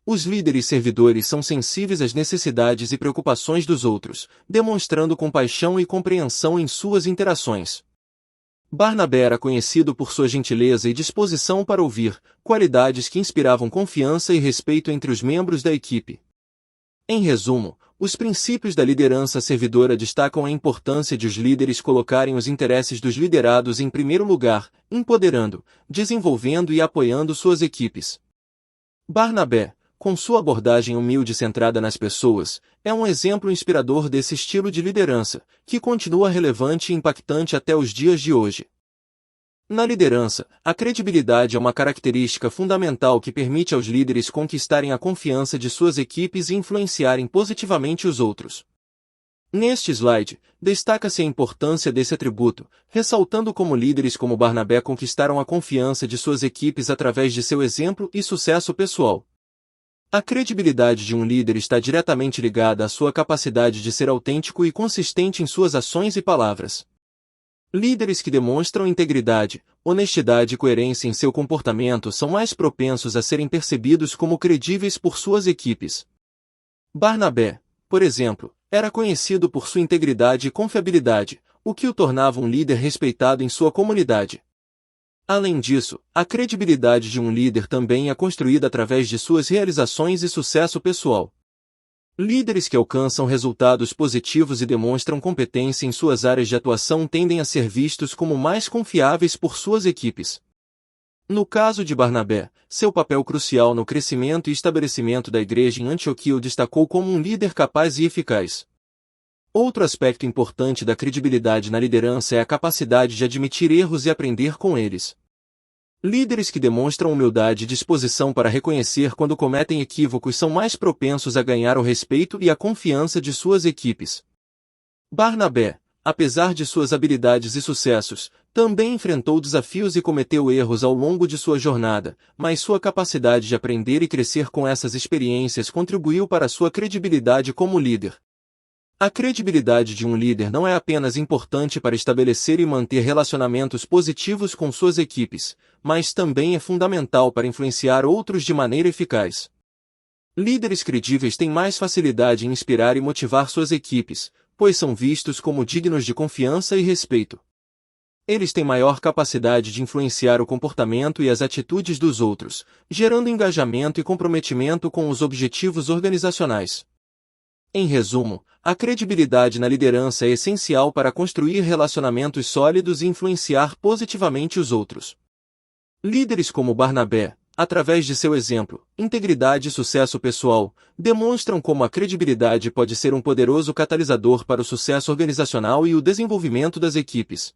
Os líderes servidores são sensíveis às necessidades e preocupações dos outros, demonstrando compaixão e compreensão em suas interações. Barnabé era conhecido por sua gentileza e disposição para ouvir, qualidades que inspiravam confiança e respeito entre os membros da equipe. Em resumo, os princípios da liderança servidora destacam a importância de os líderes colocarem os interesses dos liderados em primeiro lugar, empoderando, desenvolvendo e apoiando suas equipes. Barnabé, com sua abordagem humilde e centrada nas pessoas, é um exemplo inspirador desse estilo de liderança, que continua relevante e impactante até os dias de hoje. Na liderança, a credibilidade é uma característica fundamental que permite aos líderes conquistarem a confiança de suas equipes e influenciarem positivamente os outros. Neste slide, destaca-se a importância desse atributo, ressaltando como líderes como Barnabé conquistaram a confiança de suas equipes através de seu exemplo e sucesso pessoal. A credibilidade de um líder está diretamente ligada à sua capacidade de ser autêntico e consistente em suas ações e palavras. Líderes que demonstram integridade, honestidade e coerência em seu comportamento são mais propensos a serem percebidos como credíveis por suas equipes. Barnabé, por exemplo, era conhecido por sua integridade e confiabilidade, o que o tornava um líder respeitado em sua comunidade. Além disso, a credibilidade de um líder também é construída através de suas realizações e sucesso pessoal. Líderes que alcançam resultados positivos e demonstram competência em suas áreas de atuação tendem a ser vistos como mais confiáveis por suas equipes. No caso de Barnabé, seu papel crucial no crescimento e estabelecimento da igreja em Antioquia o destacou como um líder capaz e eficaz. Outro aspecto importante da credibilidade na liderança é a capacidade de admitir erros e aprender com eles. Líderes que demonstram humildade e disposição para reconhecer quando cometem equívocos são mais propensos a ganhar o respeito e a confiança de suas equipes. Barnabé, apesar de suas habilidades e sucessos, também enfrentou desafios e cometeu erros ao longo de sua jornada, mas sua capacidade de aprender e crescer com essas experiências contribuiu para sua credibilidade como líder. A credibilidade de um líder não é apenas importante para estabelecer e manter relacionamentos positivos com suas equipes, mas também é fundamental para influenciar outros de maneira eficaz. Líderes credíveis têm mais facilidade em inspirar e motivar suas equipes, pois são vistos como dignos de confiança e respeito. Eles têm maior capacidade de influenciar o comportamento e as atitudes dos outros, gerando engajamento e comprometimento com os objetivos organizacionais. Em resumo, a credibilidade na liderança é essencial para construir relacionamentos sólidos e influenciar positivamente os outros. Líderes como Barnabé, através de seu exemplo, integridade e sucesso pessoal, demonstram como a credibilidade pode ser um poderoso catalisador para o sucesso organizacional e o desenvolvimento das equipes.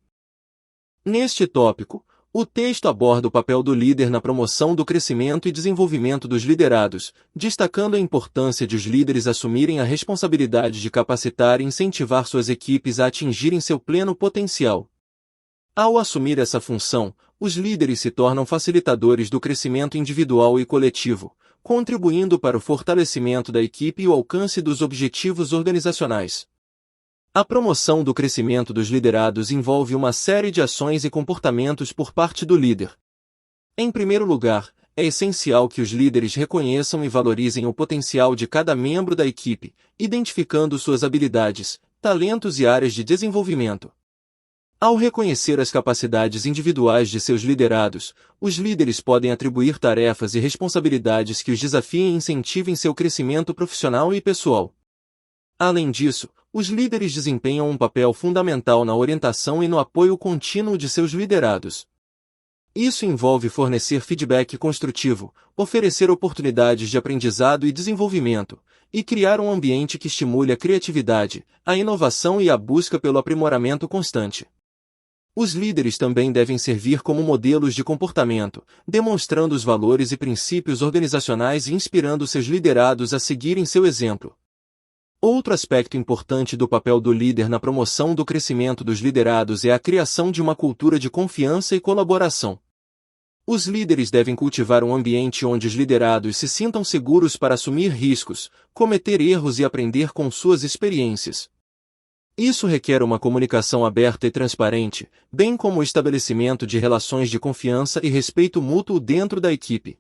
Neste tópico, o texto aborda o papel do líder na promoção do crescimento e desenvolvimento dos liderados, destacando a importância de os líderes assumirem a responsabilidade de capacitar e incentivar suas equipes a atingirem seu pleno potencial. Ao assumir essa função, os líderes se tornam facilitadores do crescimento individual e coletivo, contribuindo para o fortalecimento da equipe e o alcance dos objetivos organizacionais. A promoção do crescimento dos liderados envolve uma série de ações e comportamentos por parte do líder. Em primeiro lugar, é essencial que os líderes reconheçam e valorizem o potencial de cada membro da equipe, identificando suas habilidades, talentos e áreas de desenvolvimento. Ao reconhecer as capacidades individuais de seus liderados, os líderes podem atribuir tarefas e responsabilidades que os desafiem e incentivem seu crescimento profissional e pessoal. Além disso, os líderes desempenham um papel fundamental na orientação e no apoio contínuo de seus liderados. Isso envolve fornecer feedback construtivo, oferecer oportunidades de aprendizado e desenvolvimento, e criar um ambiente que estimule a criatividade, a inovação e a busca pelo aprimoramento constante. Os líderes também devem servir como modelos de comportamento, demonstrando os valores e princípios organizacionais e inspirando seus liderados a seguirem seu exemplo. Outro aspecto importante do papel do líder na promoção do crescimento dos liderados é a criação de uma cultura de confiança e colaboração. Os líderes devem cultivar um ambiente onde os liderados se sintam seguros para assumir riscos, cometer erros e aprender com suas experiências. Isso requer uma comunicação aberta e transparente, bem como o estabelecimento de relações de confiança e respeito mútuo dentro da equipe.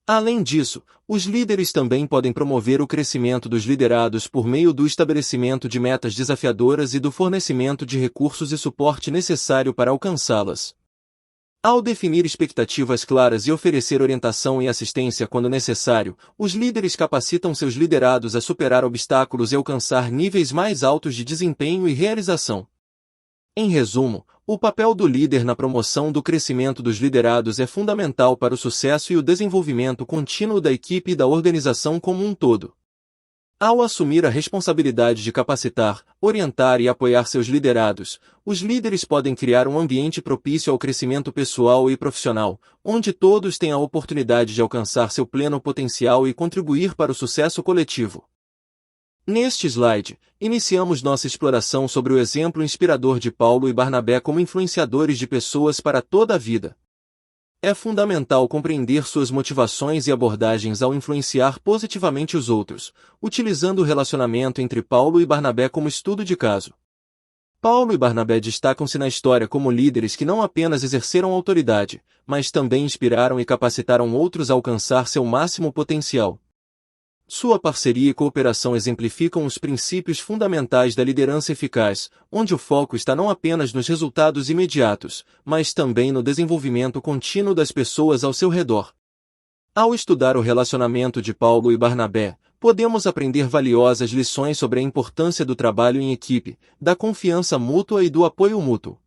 Além disso, os líderes também podem promover o crescimento dos liderados por meio do estabelecimento de metas desafiadoras e do fornecimento de recursos e suporte necessário para alcançá-las. Ao definir expectativas claras e oferecer orientação e assistência quando necessário, os líderes capacitam seus liderados a superar obstáculos e alcançar níveis mais altos de desempenho e realização. Em resumo, o papel do líder na promoção do crescimento dos liderados é fundamental para o sucesso e o desenvolvimento contínuo da equipe e da organização como um todo. Ao assumir a responsabilidade de capacitar, orientar e apoiar seus liderados, os líderes podem criar um ambiente propício ao crescimento pessoal e profissional, onde todos têm a oportunidade de alcançar seu pleno potencial e contribuir para o sucesso coletivo. Neste slide, iniciamos nossa exploração sobre o exemplo inspirador de Paulo e Barnabé como influenciadores de pessoas para toda a vida. É fundamental compreender suas motivações e abordagens ao influenciar positivamente os outros, utilizando o relacionamento entre Paulo e Barnabé como estudo de caso. Paulo e Barnabé destacam-se na história como líderes que não apenas exerceram autoridade, mas também inspiraram e capacitaram outros a alcançar seu máximo potencial. Sua parceria e cooperação exemplificam os princípios fundamentais da liderança eficaz, onde o foco está não apenas nos resultados imediatos, mas também no desenvolvimento contínuo das pessoas ao seu redor. Ao estudar o relacionamento de Paulo e Barnabé, podemos aprender valiosas lições sobre a importância do trabalho em equipe, da confiança mútua e do apoio mútuo.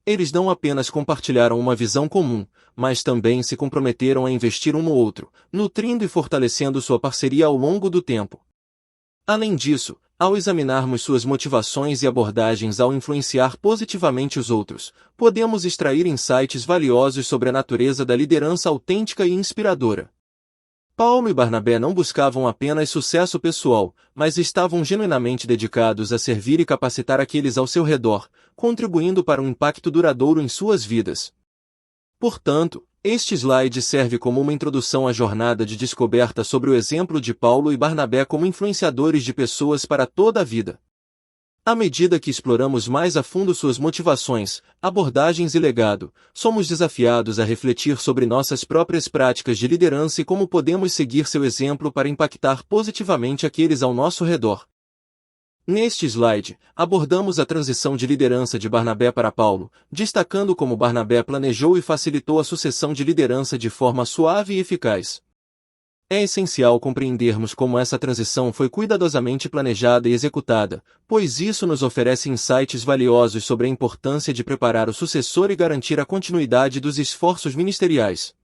Eles não apenas compartilharam uma visão comum, mas também se comprometeram a investir um no outro, nutrindo e fortalecendo sua parceria ao longo do tempo. Além disso, ao examinarmos suas motivações e abordagens ao influenciar positivamente os outros, podemos extrair insights valiosos sobre a natureza da liderança autêntica e inspiradora. Paulo e Barnabé não buscavam apenas sucesso pessoal, mas estavam genuinamente dedicados a servir e capacitar aqueles ao seu redor, contribuindo para um impacto duradouro em suas vidas. Portanto, este slide serve como uma introdução à jornada de descoberta sobre o exemplo de Paulo e Barnabé como influenciadores de pessoas para toda a vida. À medida que exploramos mais a fundo suas motivações, abordagens e legado, somos desafiados a refletir sobre nossas próprias práticas de liderança e como podemos seguir seu exemplo para impactar positivamente aqueles ao nosso redor. Neste slide, abordamos a transição de liderança de Barnabé para Paulo, destacando como Barnabé planejou e facilitou a sucessão de liderança de forma suave e eficaz. É essencial compreendermos como essa transição foi cuidadosamente planejada e executada, pois isso nos oferece insights valiosos sobre a importância de preparar o sucessor e garantir a continuidade dos esforços ministeriais.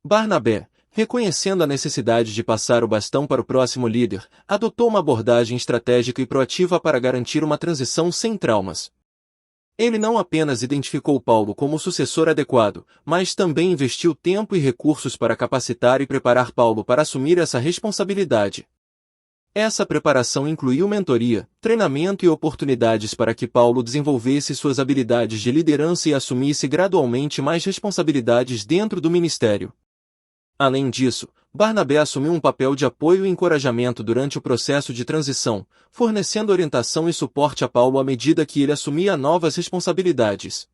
Barnabé, reconhecendo a necessidade de passar o bastão para o próximo líder, adotou uma abordagem estratégica e proativa para garantir uma transição sem traumas. Ele não apenas identificou Paulo como o sucessor adequado, mas também investiu tempo e recursos para capacitar e preparar Paulo para assumir essa responsabilidade. Essa preparação incluiu mentoria, treinamento e oportunidades para que Paulo desenvolvesse suas habilidades de liderança e assumisse gradualmente mais responsabilidades dentro do ministério. Além disso, Barnabé assumiu um papel de apoio e encorajamento durante o processo de transição, fornecendo orientação e suporte a Paulo à medida que ele assumia novas responsabilidades.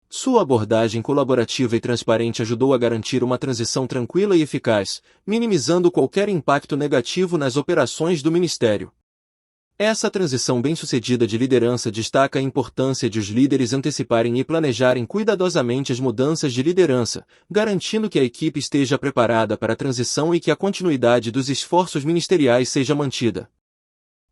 Sua abordagem colaborativa e transparente ajudou a garantir uma transição tranquila e eficaz, minimizando qualquer impacto negativo nas operações do ministério. Essa transição bem-sucedida de liderança destaca a importância de os líderes anteciparem e planejarem cuidadosamente as mudanças de liderança, garantindo que a equipe esteja preparada para a transição e que a continuidade dos esforços ministeriais seja mantida.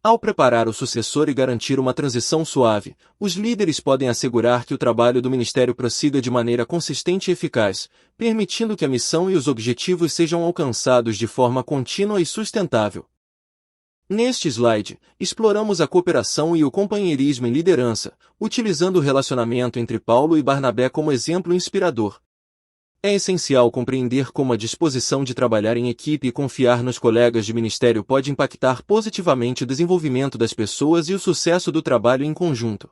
Ao preparar o sucessor e garantir uma transição suave, os líderes podem assegurar que o trabalho do ministério prossiga de maneira consistente e eficaz, permitindo que a missão e os objetivos sejam alcançados de forma contínua e sustentável. Neste slide, exploramos a cooperação e o companheirismo em liderança, utilizando o relacionamento entre Paulo e Barnabé como exemplo inspirador. É essencial compreender como a disposição de trabalhar em equipe e confiar nos colegas de ministério pode impactar positivamente o desenvolvimento das pessoas e o sucesso do trabalho em conjunto.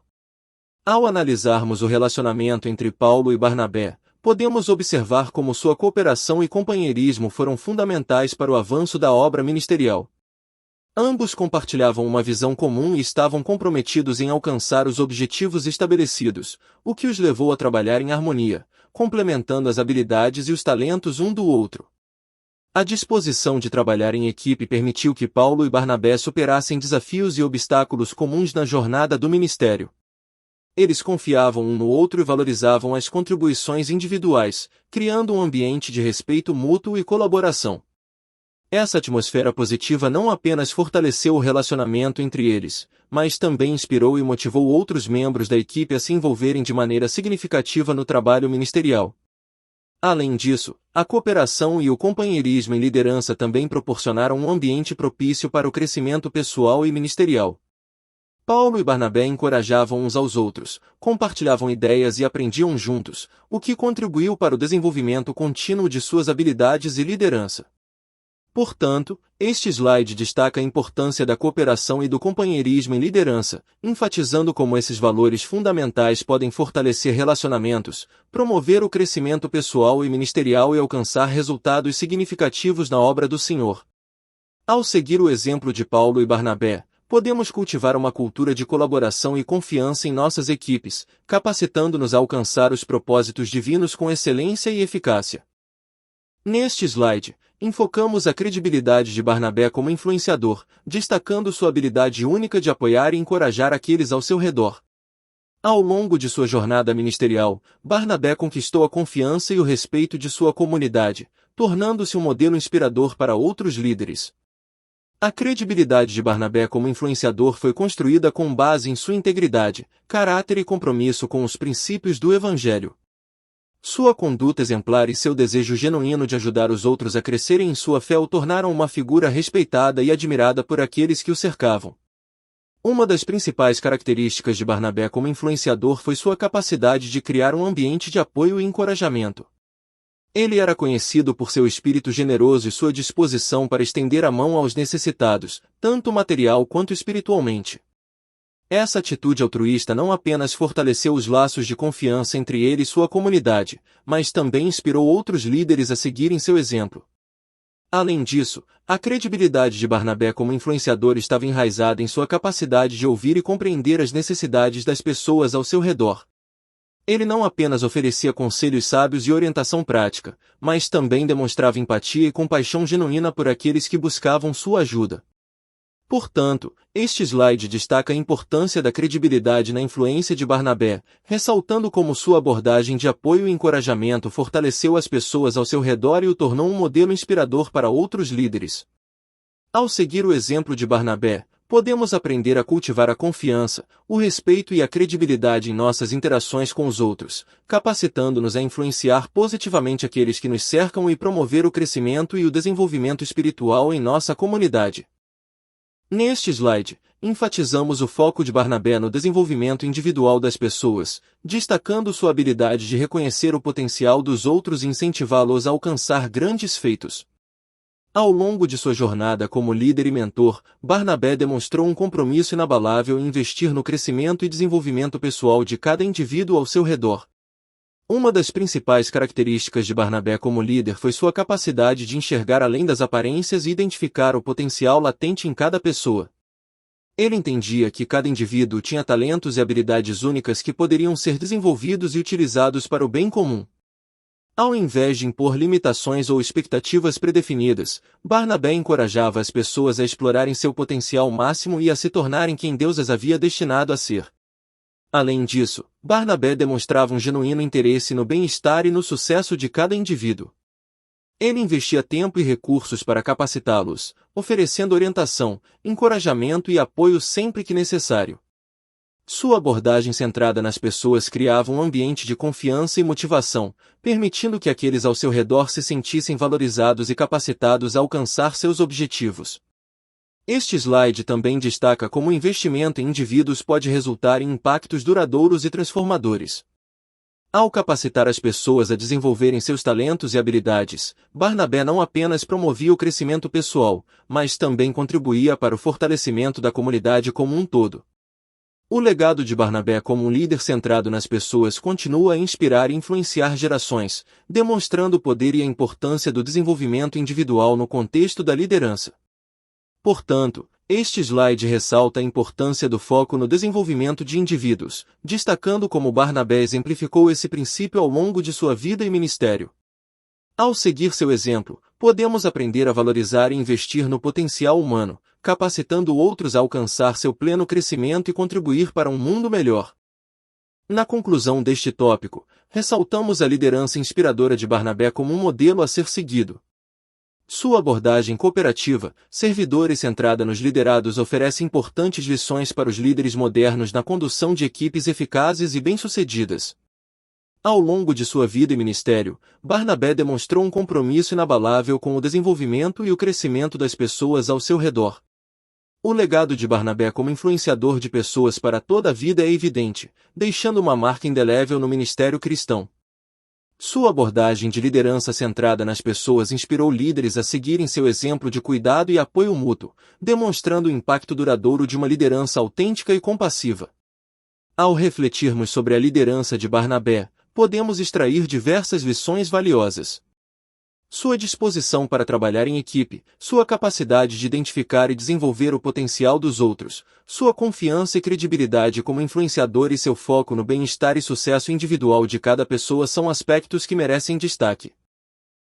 Ao analisarmos o relacionamento entre Paulo e Barnabé, podemos observar como sua cooperação e companheirismo foram fundamentais para o avanço da obra ministerial. Ambos compartilhavam uma visão comum e estavam comprometidos em alcançar os objetivos estabelecidos, o que os levou a trabalhar em harmonia, complementando as habilidades e os talentos um do outro. A disposição de trabalhar em equipe permitiu que Paulo e Barnabé superassem desafios e obstáculos comuns na jornada do ministério. Eles confiavam um no outro e valorizavam as contribuições individuais, criando um ambiente de respeito mútuo e colaboração. Essa atmosfera positiva não apenas fortaleceu o relacionamento entre eles, mas também inspirou e motivou outros membros da equipe a se envolverem de maneira significativa no trabalho ministerial. Além disso, a cooperação e o companheirismo em liderança também proporcionaram um ambiente propício para o crescimento pessoal e ministerial. Paulo e Barnabé encorajavam uns aos outros, compartilhavam ideias e aprendiam juntos, o que contribuiu para o desenvolvimento contínuo de suas habilidades e liderança. Portanto, este slide destaca a importância da cooperação e do companheirismo em liderança, enfatizando como esses valores fundamentais podem fortalecer relacionamentos, promover o crescimento pessoal e ministerial e alcançar resultados significativos na obra do Senhor. Ao seguir o exemplo de Paulo e Barnabé, podemos cultivar uma cultura de colaboração e confiança em nossas equipes, capacitando-nos a alcançar os propósitos divinos com excelência e eficácia. Neste slide, enfocamos a credibilidade de Barnabé como influenciador, destacando sua habilidade única de apoiar e encorajar aqueles ao seu redor. Ao longo de sua jornada ministerial, Barnabé conquistou a confiança e o respeito de sua comunidade, tornando-se um modelo inspirador para outros líderes. A credibilidade de Barnabé como influenciador foi construída com base em sua integridade, caráter e compromisso com os princípios do Evangelho. Sua conduta exemplar e seu desejo genuíno de ajudar os outros a crescerem em sua fé o tornaram uma figura respeitada e admirada por aqueles que o cercavam. Uma das principais características de Barnabé como influenciador foi sua capacidade de criar um ambiente de apoio e encorajamento. Ele era conhecido por seu espírito generoso e sua disposição para estender a mão aos necessitados, tanto material quanto espiritualmente. Essa atitude altruísta não apenas fortaleceu os laços de confiança entre ele e sua comunidade, mas também inspirou outros líderes a seguirem seu exemplo. Além disso, a credibilidade de Barnabé como influenciador estava enraizada em sua capacidade de ouvir e compreender as necessidades das pessoas ao seu redor. Ele não apenas oferecia conselhos sábios e orientação prática, mas também demonstrava empatia e compaixão genuína por aqueles que buscavam sua ajuda. Portanto, este slide destaca a importância da credibilidade na influência de Barnabé, ressaltando como sua abordagem de apoio e encorajamento fortaleceu as pessoas ao seu redor e o tornou um modelo inspirador para outros líderes. Ao seguir o exemplo de Barnabé, podemos aprender a cultivar a confiança, o respeito e a credibilidade em nossas interações com os outros, capacitando-nos a influenciar positivamente aqueles que nos cercam e promover o crescimento e o desenvolvimento espiritual em nossa comunidade. Neste slide, enfatizamos o foco de Barnabé no desenvolvimento individual das pessoas, destacando sua habilidade de reconhecer o potencial dos outros e incentivá-los a alcançar grandes feitos. Ao longo de sua jornada como líder e mentor, Barnabé demonstrou um compromisso inabalável em investir no crescimento e desenvolvimento pessoal de cada indivíduo ao seu redor. Uma das principais características de Barnabé como líder foi sua capacidade de enxergar além das aparências e identificar o potencial latente em cada pessoa. Ele entendia que cada indivíduo tinha talentos e habilidades únicas que poderiam ser desenvolvidos e utilizados para o bem comum. Ao invés de impor limitações ou expectativas predefinidas, Barnabé encorajava as pessoas a explorarem seu potencial máximo e a se tornarem quem Deus as havia destinado a ser. Além disso, Barnabé demonstrava um genuíno interesse no bem-estar e no sucesso de cada indivíduo. Ele investia tempo e recursos para capacitá-los, oferecendo orientação, encorajamento e apoio sempre que necessário. Sua abordagem centrada nas pessoas criava um ambiente de confiança e motivação, permitindo que aqueles ao seu redor se sentissem valorizados e capacitados a alcançar seus objetivos. Este slide também destaca como o investimento em indivíduos pode resultar em impactos duradouros e transformadores. Ao capacitar as pessoas a desenvolverem seus talentos e habilidades, Barnabé não apenas promovia o crescimento pessoal, mas também contribuía para o fortalecimento da comunidade como um todo. O legado de Barnabé como um líder centrado nas pessoas continua a inspirar e influenciar gerações, demonstrando o poder e a importância do desenvolvimento individual no contexto da liderança. Portanto, este slide ressalta a importância do foco no desenvolvimento de indivíduos, destacando como Barnabé exemplificou esse princípio ao longo de sua vida e ministério. Ao seguir seu exemplo, podemos aprender a valorizar e investir no potencial humano, capacitando outros a alcançar seu pleno crescimento e contribuir para um mundo melhor. Na conclusão deste tópico, ressaltamos a liderança inspiradora de Barnabé como um modelo a ser seguido. Sua abordagem cooperativa, servidora e centrada nos liderados oferece importantes lições para os líderes modernos na condução de equipes eficazes e bem-sucedidas. Ao longo de sua vida e ministério, Barnabé demonstrou um compromisso inabalável com o desenvolvimento e o crescimento das pessoas ao seu redor. O legado de Barnabé como influenciador de pessoas para toda a vida é evidente, deixando uma marca indelével no ministério cristão. Sua abordagem de liderança centrada nas pessoas inspirou líderes a seguirem seu exemplo de cuidado e apoio mútuo, demonstrando o impacto duradouro de uma liderança autêntica e compassiva. Ao refletirmos sobre a liderança de Barnabé, podemos extrair diversas lições valiosas. Sua disposição para trabalhar em equipe, sua capacidade de identificar e desenvolver o potencial dos outros, sua confiança e credibilidade como influenciador e seu foco no bem-estar e sucesso individual de cada pessoa são aspectos que merecem destaque.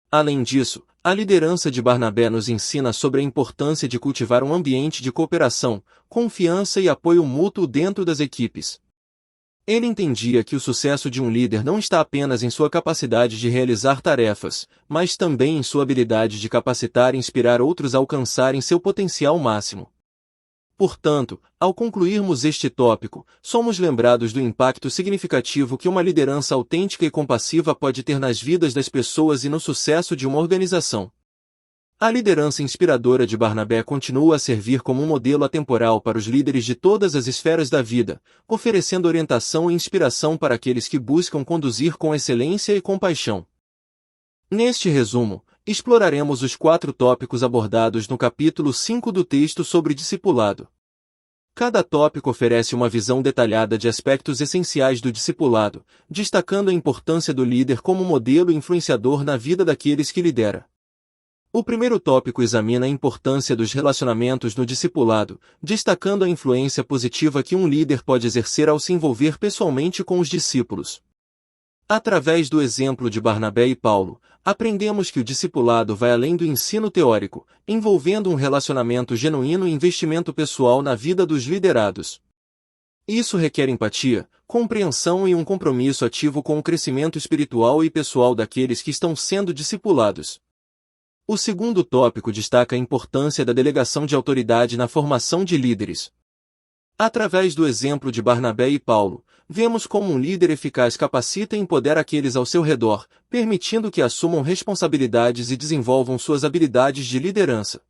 Além disso, a liderança de Barnabé nos ensina sobre a importância de cultivar um ambiente de cooperação, confiança e apoio mútuo dentro das equipes. Ele entendia que o sucesso de um líder não está apenas em sua capacidade de realizar tarefas, mas também em sua habilidade de capacitar e inspirar outros a alcançarem seu potencial máximo. Portanto, ao concluirmos este tópico, somos lembrados do impacto significativo que uma liderança autêntica e compassiva pode ter nas vidas das pessoas e no sucesso de uma organização. A liderança inspiradora de Barnabé continua a servir como um modelo atemporal para os líderes de todas as esferas da vida, oferecendo orientação e inspiração para aqueles que buscam conduzir com excelência e compaixão. Neste resumo, exploraremos os 4 tópicos abordados no capítulo 5 do texto sobre discipulado. Cada tópico oferece uma visão detalhada de aspectos essenciais do discipulado, destacando a importância do líder como modelo e influenciador na vida daqueles que lidera. O primeiro tópico examina a importância dos relacionamentos no discipulado, destacando a influência positiva que um líder pode exercer ao se envolver pessoalmente com os discípulos. Através do exemplo de Barnabé e Paulo, aprendemos que o discipulado vai além do ensino teórico, envolvendo um relacionamento genuíno e investimento pessoal na vida dos liderados. Isso requer empatia, compreensão e um compromisso ativo com o crescimento espiritual e pessoal daqueles que estão sendo discipulados. O segundo tópico destaca a importância da delegação de autoridade na formação de líderes. Através do exemplo de Barnabé e Paulo, vemos como um líder eficaz capacita e empodera aqueles ao seu redor, permitindo que assumam responsabilidades e desenvolvam suas habilidades de liderança.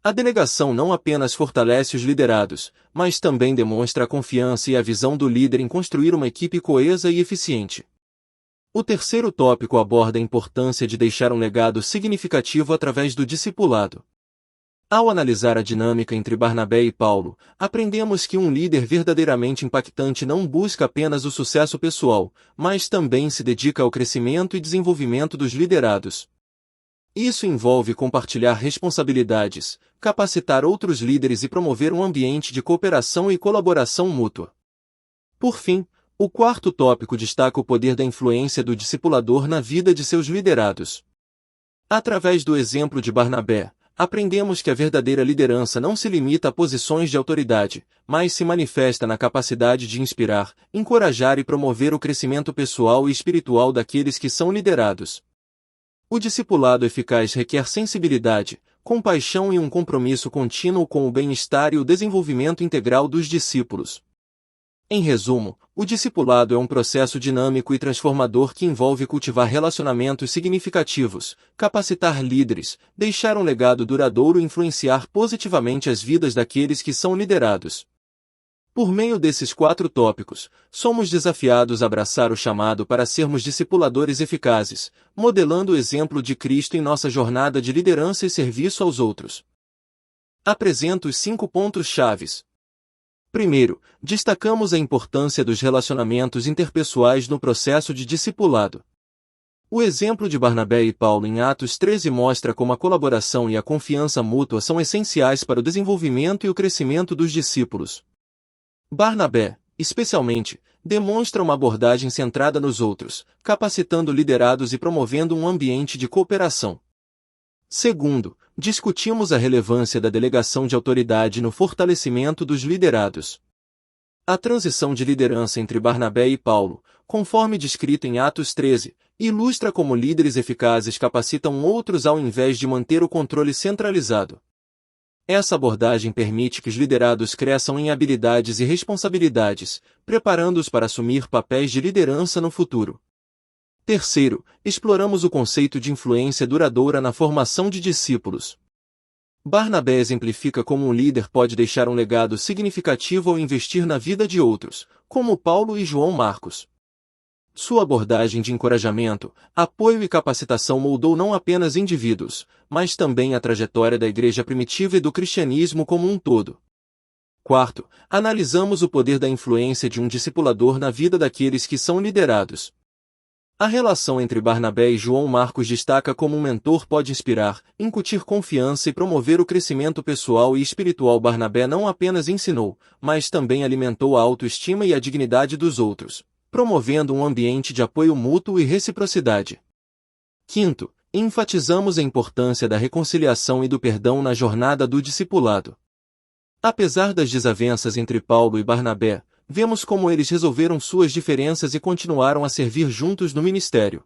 A delegação não apenas fortalece os liderados, mas também demonstra a confiança e a visão do líder em construir uma equipe coesa e eficiente. O terceiro tópico aborda a importância de deixar um legado significativo através do discipulado. Ao analisar a dinâmica entre Barnabé e Paulo, aprendemos que um líder verdadeiramente impactante não busca apenas o sucesso pessoal, mas também se dedica ao crescimento e desenvolvimento dos liderados. Isso envolve compartilhar responsabilidades, capacitar outros líderes e promover um ambiente de cooperação e colaboração mútua. Por fim, O quarto tópico destaca o poder da influência do discipulador na vida de seus liderados. Através do exemplo de Barnabé, aprendemos que a verdadeira liderança não se limita a posições de autoridade, mas se manifesta na capacidade de inspirar, encorajar e promover o crescimento pessoal e espiritual daqueles que são liderados. O discipulado eficaz requer sensibilidade, compaixão e um compromisso contínuo com o bem-estar e o desenvolvimento integral dos discípulos. Em resumo, o discipulado é um processo dinâmico e transformador que envolve cultivar relacionamentos significativos, capacitar líderes, deixar um legado duradouro e influenciar positivamente as vidas daqueles que são liderados. Por meio desses 4 tópicos, somos desafiados a abraçar o chamado para sermos discipuladores eficazes, modelando o exemplo de Cristo em nossa jornada de liderança e serviço aos outros. Apresento os 5 pontos-chaves. Primeiro, destacamos a importância dos relacionamentos interpessoais no processo de discipulado. O exemplo de Barnabé e Paulo em Atos 13 mostra como a colaboração e a confiança mútua são essenciais para o desenvolvimento e o crescimento dos discípulos. Barnabé, especialmente, demonstra uma abordagem centrada nos outros, capacitando liderados e promovendo um ambiente de cooperação. Segundo, discutimos a relevância da delegação de autoridade no fortalecimento dos liderados. A transição de liderança entre Barnabé e Paulo, conforme descrito em Atos 13, ilustra como líderes eficazes capacitam outros ao invés de manter o controle centralizado. Essa abordagem permite que os liderados cresçam em habilidades e responsabilidades, preparando-os para assumir papéis de liderança no futuro. Terceiro, exploramos o conceito de influência duradoura na formação de discípulos. Barnabé exemplifica como um líder pode deixar um legado significativo ao investir na vida de outros, como Paulo e João Marcos. Sua abordagem de encorajamento, apoio e capacitação moldou não apenas indivíduos, mas também a trajetória da igreja primitiva e do cristianismo como um todo. Quarto, analisamos o poder da influência de um discipulador na vida daqueles que são liderados. A relação entre Barnabé e João Marcos destaca como um mentor pode inspirar, incutir confiança e promover o crescimento pessoal e espiritual. Barnabé não apenas ensinou, mas também alimentou a autoestima e a dignidade dos outros, promovendo um ambiente de apoio mútuo e reciprocidade. Quinto, enfatizamos a importância da reconciliação e do perdão na jornada do discipulado. Apesar das desavenças entre Paulo e Barnabé, vemos como eles resolveram suas diferenças e continuaram a servir juntos no ministério.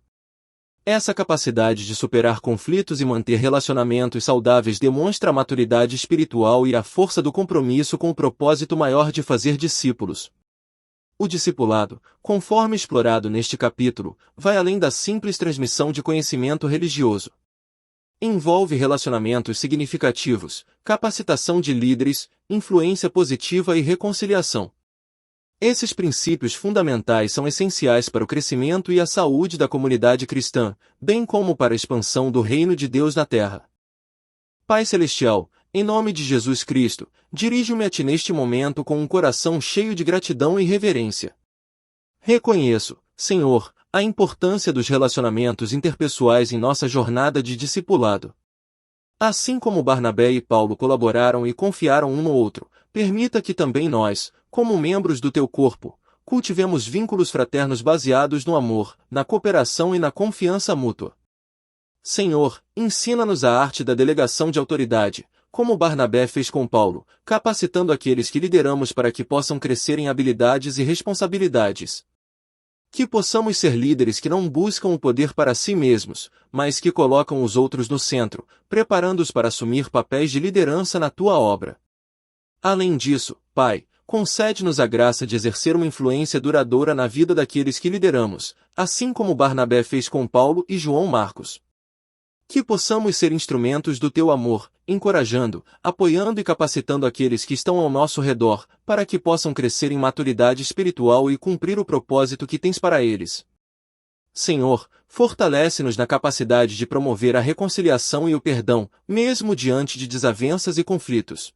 Essa capacidade de superar conflitos e manter relacionamentos saudáveis demonstra a maturidade espiritual e a força do compromisso com o propósito maior de fazer discípulos. O discipulado, conforme explorado neste capítulo, vai além da simples transmissão de conhecimento religioso. Envolve relacionamentos significativos, capacitação de líderes, influência positiva e reconciliação. Esses princípios fundamentais são essenciais para o crescimento e a saúde da comunidade cristã, bem como para a expansão do reino de Deus na terra. Pai Celestial, em nome de Jesus Cristo, dirijo-me a Ti neste momento com um coração cheio de gratidão e reverência. Reconheço, Senhor, a importância dos relacionamentos interpessoais em nossa jornada de discipulado. Assim como Barnabé e Paulo colaboraram e confiaram um no outro, permita que também nós, como membros do Teu corpo, cultivemos vínculos fraternos baseados no amor, na cooperação e na confiança mútua. Senhor, ensina-nos a arte da delegação de autoridade, como Barnabé fez com Paulo, capacitando aqueles que lideramos para que possam crescer em habilidades e responsabilidades. Que possamos ser líderes que não buscam o poder para si mesmos, mas que colocam os outros no centro, preparando-os para assumir papéis de liderança na Tua obra. Além disso, Pai, concede-nos a graça de exercer uma influência duradoura na vida daqueles que lideramos, assim como Barnabé fez com Paulo e João Marcos. Que possamos ser instrumentos do Teu amor, encorajando, apoiando e capacitando aqueles que estão ao nosso redor, para que possam crescer em maturidade espiritual e cumprir o propósito que Tens para eles. Senhor, fortalece-nos na capacidade de promover a reconciliação e o perdão, mesmo diante de desavenças e conflitos.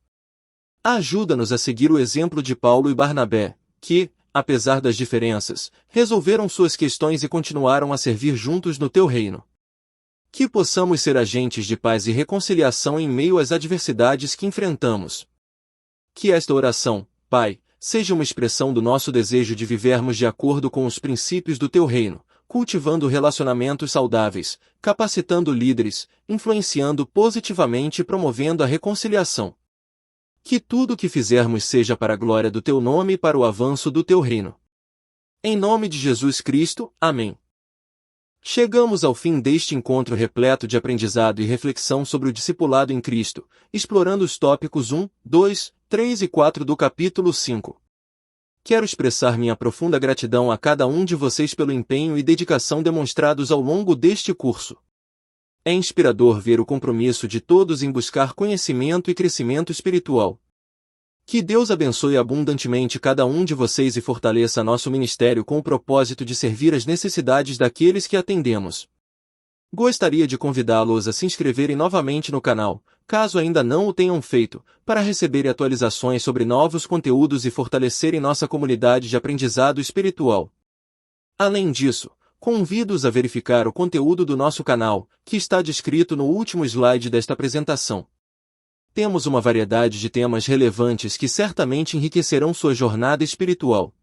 Ajuda-nos a seguir o exemplo de Paulo e Barnabé, que, apesar das diferenças, resolveram suas questões e continuaram a servir juntos no Teu reino. Que possamos ser agentes de paz e reconciliação em meio às adversidades que enfrentamos. Que esta oração, Pai, seja uma expressão do nosso desejo de vivermos de acordo com os princípios do Teu reino, cultivando relacionamentos saudáveis, capacitando líderes, influenciando positivamente e promovendo a reconciliação. Que tudo o que fizermos seja para a glória do Teu nome e para o avanço do Teu reino. Em nome de Jesus Cristo, amém. Chegamos ao fim deste encontro repleto de aprendizado e reflexão sobre o discipulado em Cristo, explorando os tópicos 1, 2, 3 e 4 do capítulo 5. Quero expressar minha profunda gratidão a cada um de vocês pelo empenho e dedicação demonstrados ao longo deste curso. É inspirador ver o compromisso de todos em buscar conhecimento e crescimento espiritual. Que Deus abençoe abundantemente cada um de vocês e fortaleça nosso ministério com o propósito de servir às necessidades daqueles que atendemos. Gostaria de convidá-los a se inscreverem novamente no canal, caso ainda não o tenham feito, para receberem atualizações sobre novos conteúdos e fortalecerem nossa comunidade de aprendizado espiritual. Além disso, convido-os a verificar o conteúdo do nosso canal, que está descrito no último slide desta apresentação. Temos uma variedade de temas relevantes que certamente enriquecerão sua jornada espiritual.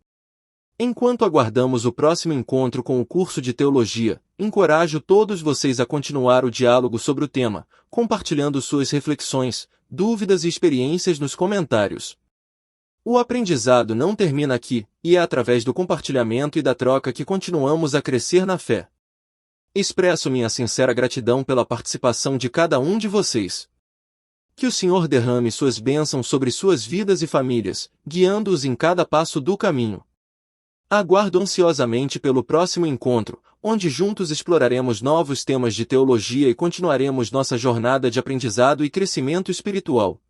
Enquanto aguardamos o próximo encontro com o curso de Teologia, encorajo todos vocês a continuar o diálogo sobre o tema, compartilhando suas reflexões, dúvidas e experiências nos comentários. O aprendizado não termina aqui, e é através do compartilhamento e da troca que continuamos a crescer na fé. Expresso minha sincera gratidão pela participação de cada um de vocês. Que o Senhor derrame suas bênçãos sobre suas vidas e famílias, guiando-os em cada passo do caminho. Aguardo ansiosamente pelo próximo encontro, onde juntos exploraremos novos temas de teologia e continuaremos nossa jornada de aprendizado e crescimento espiritual.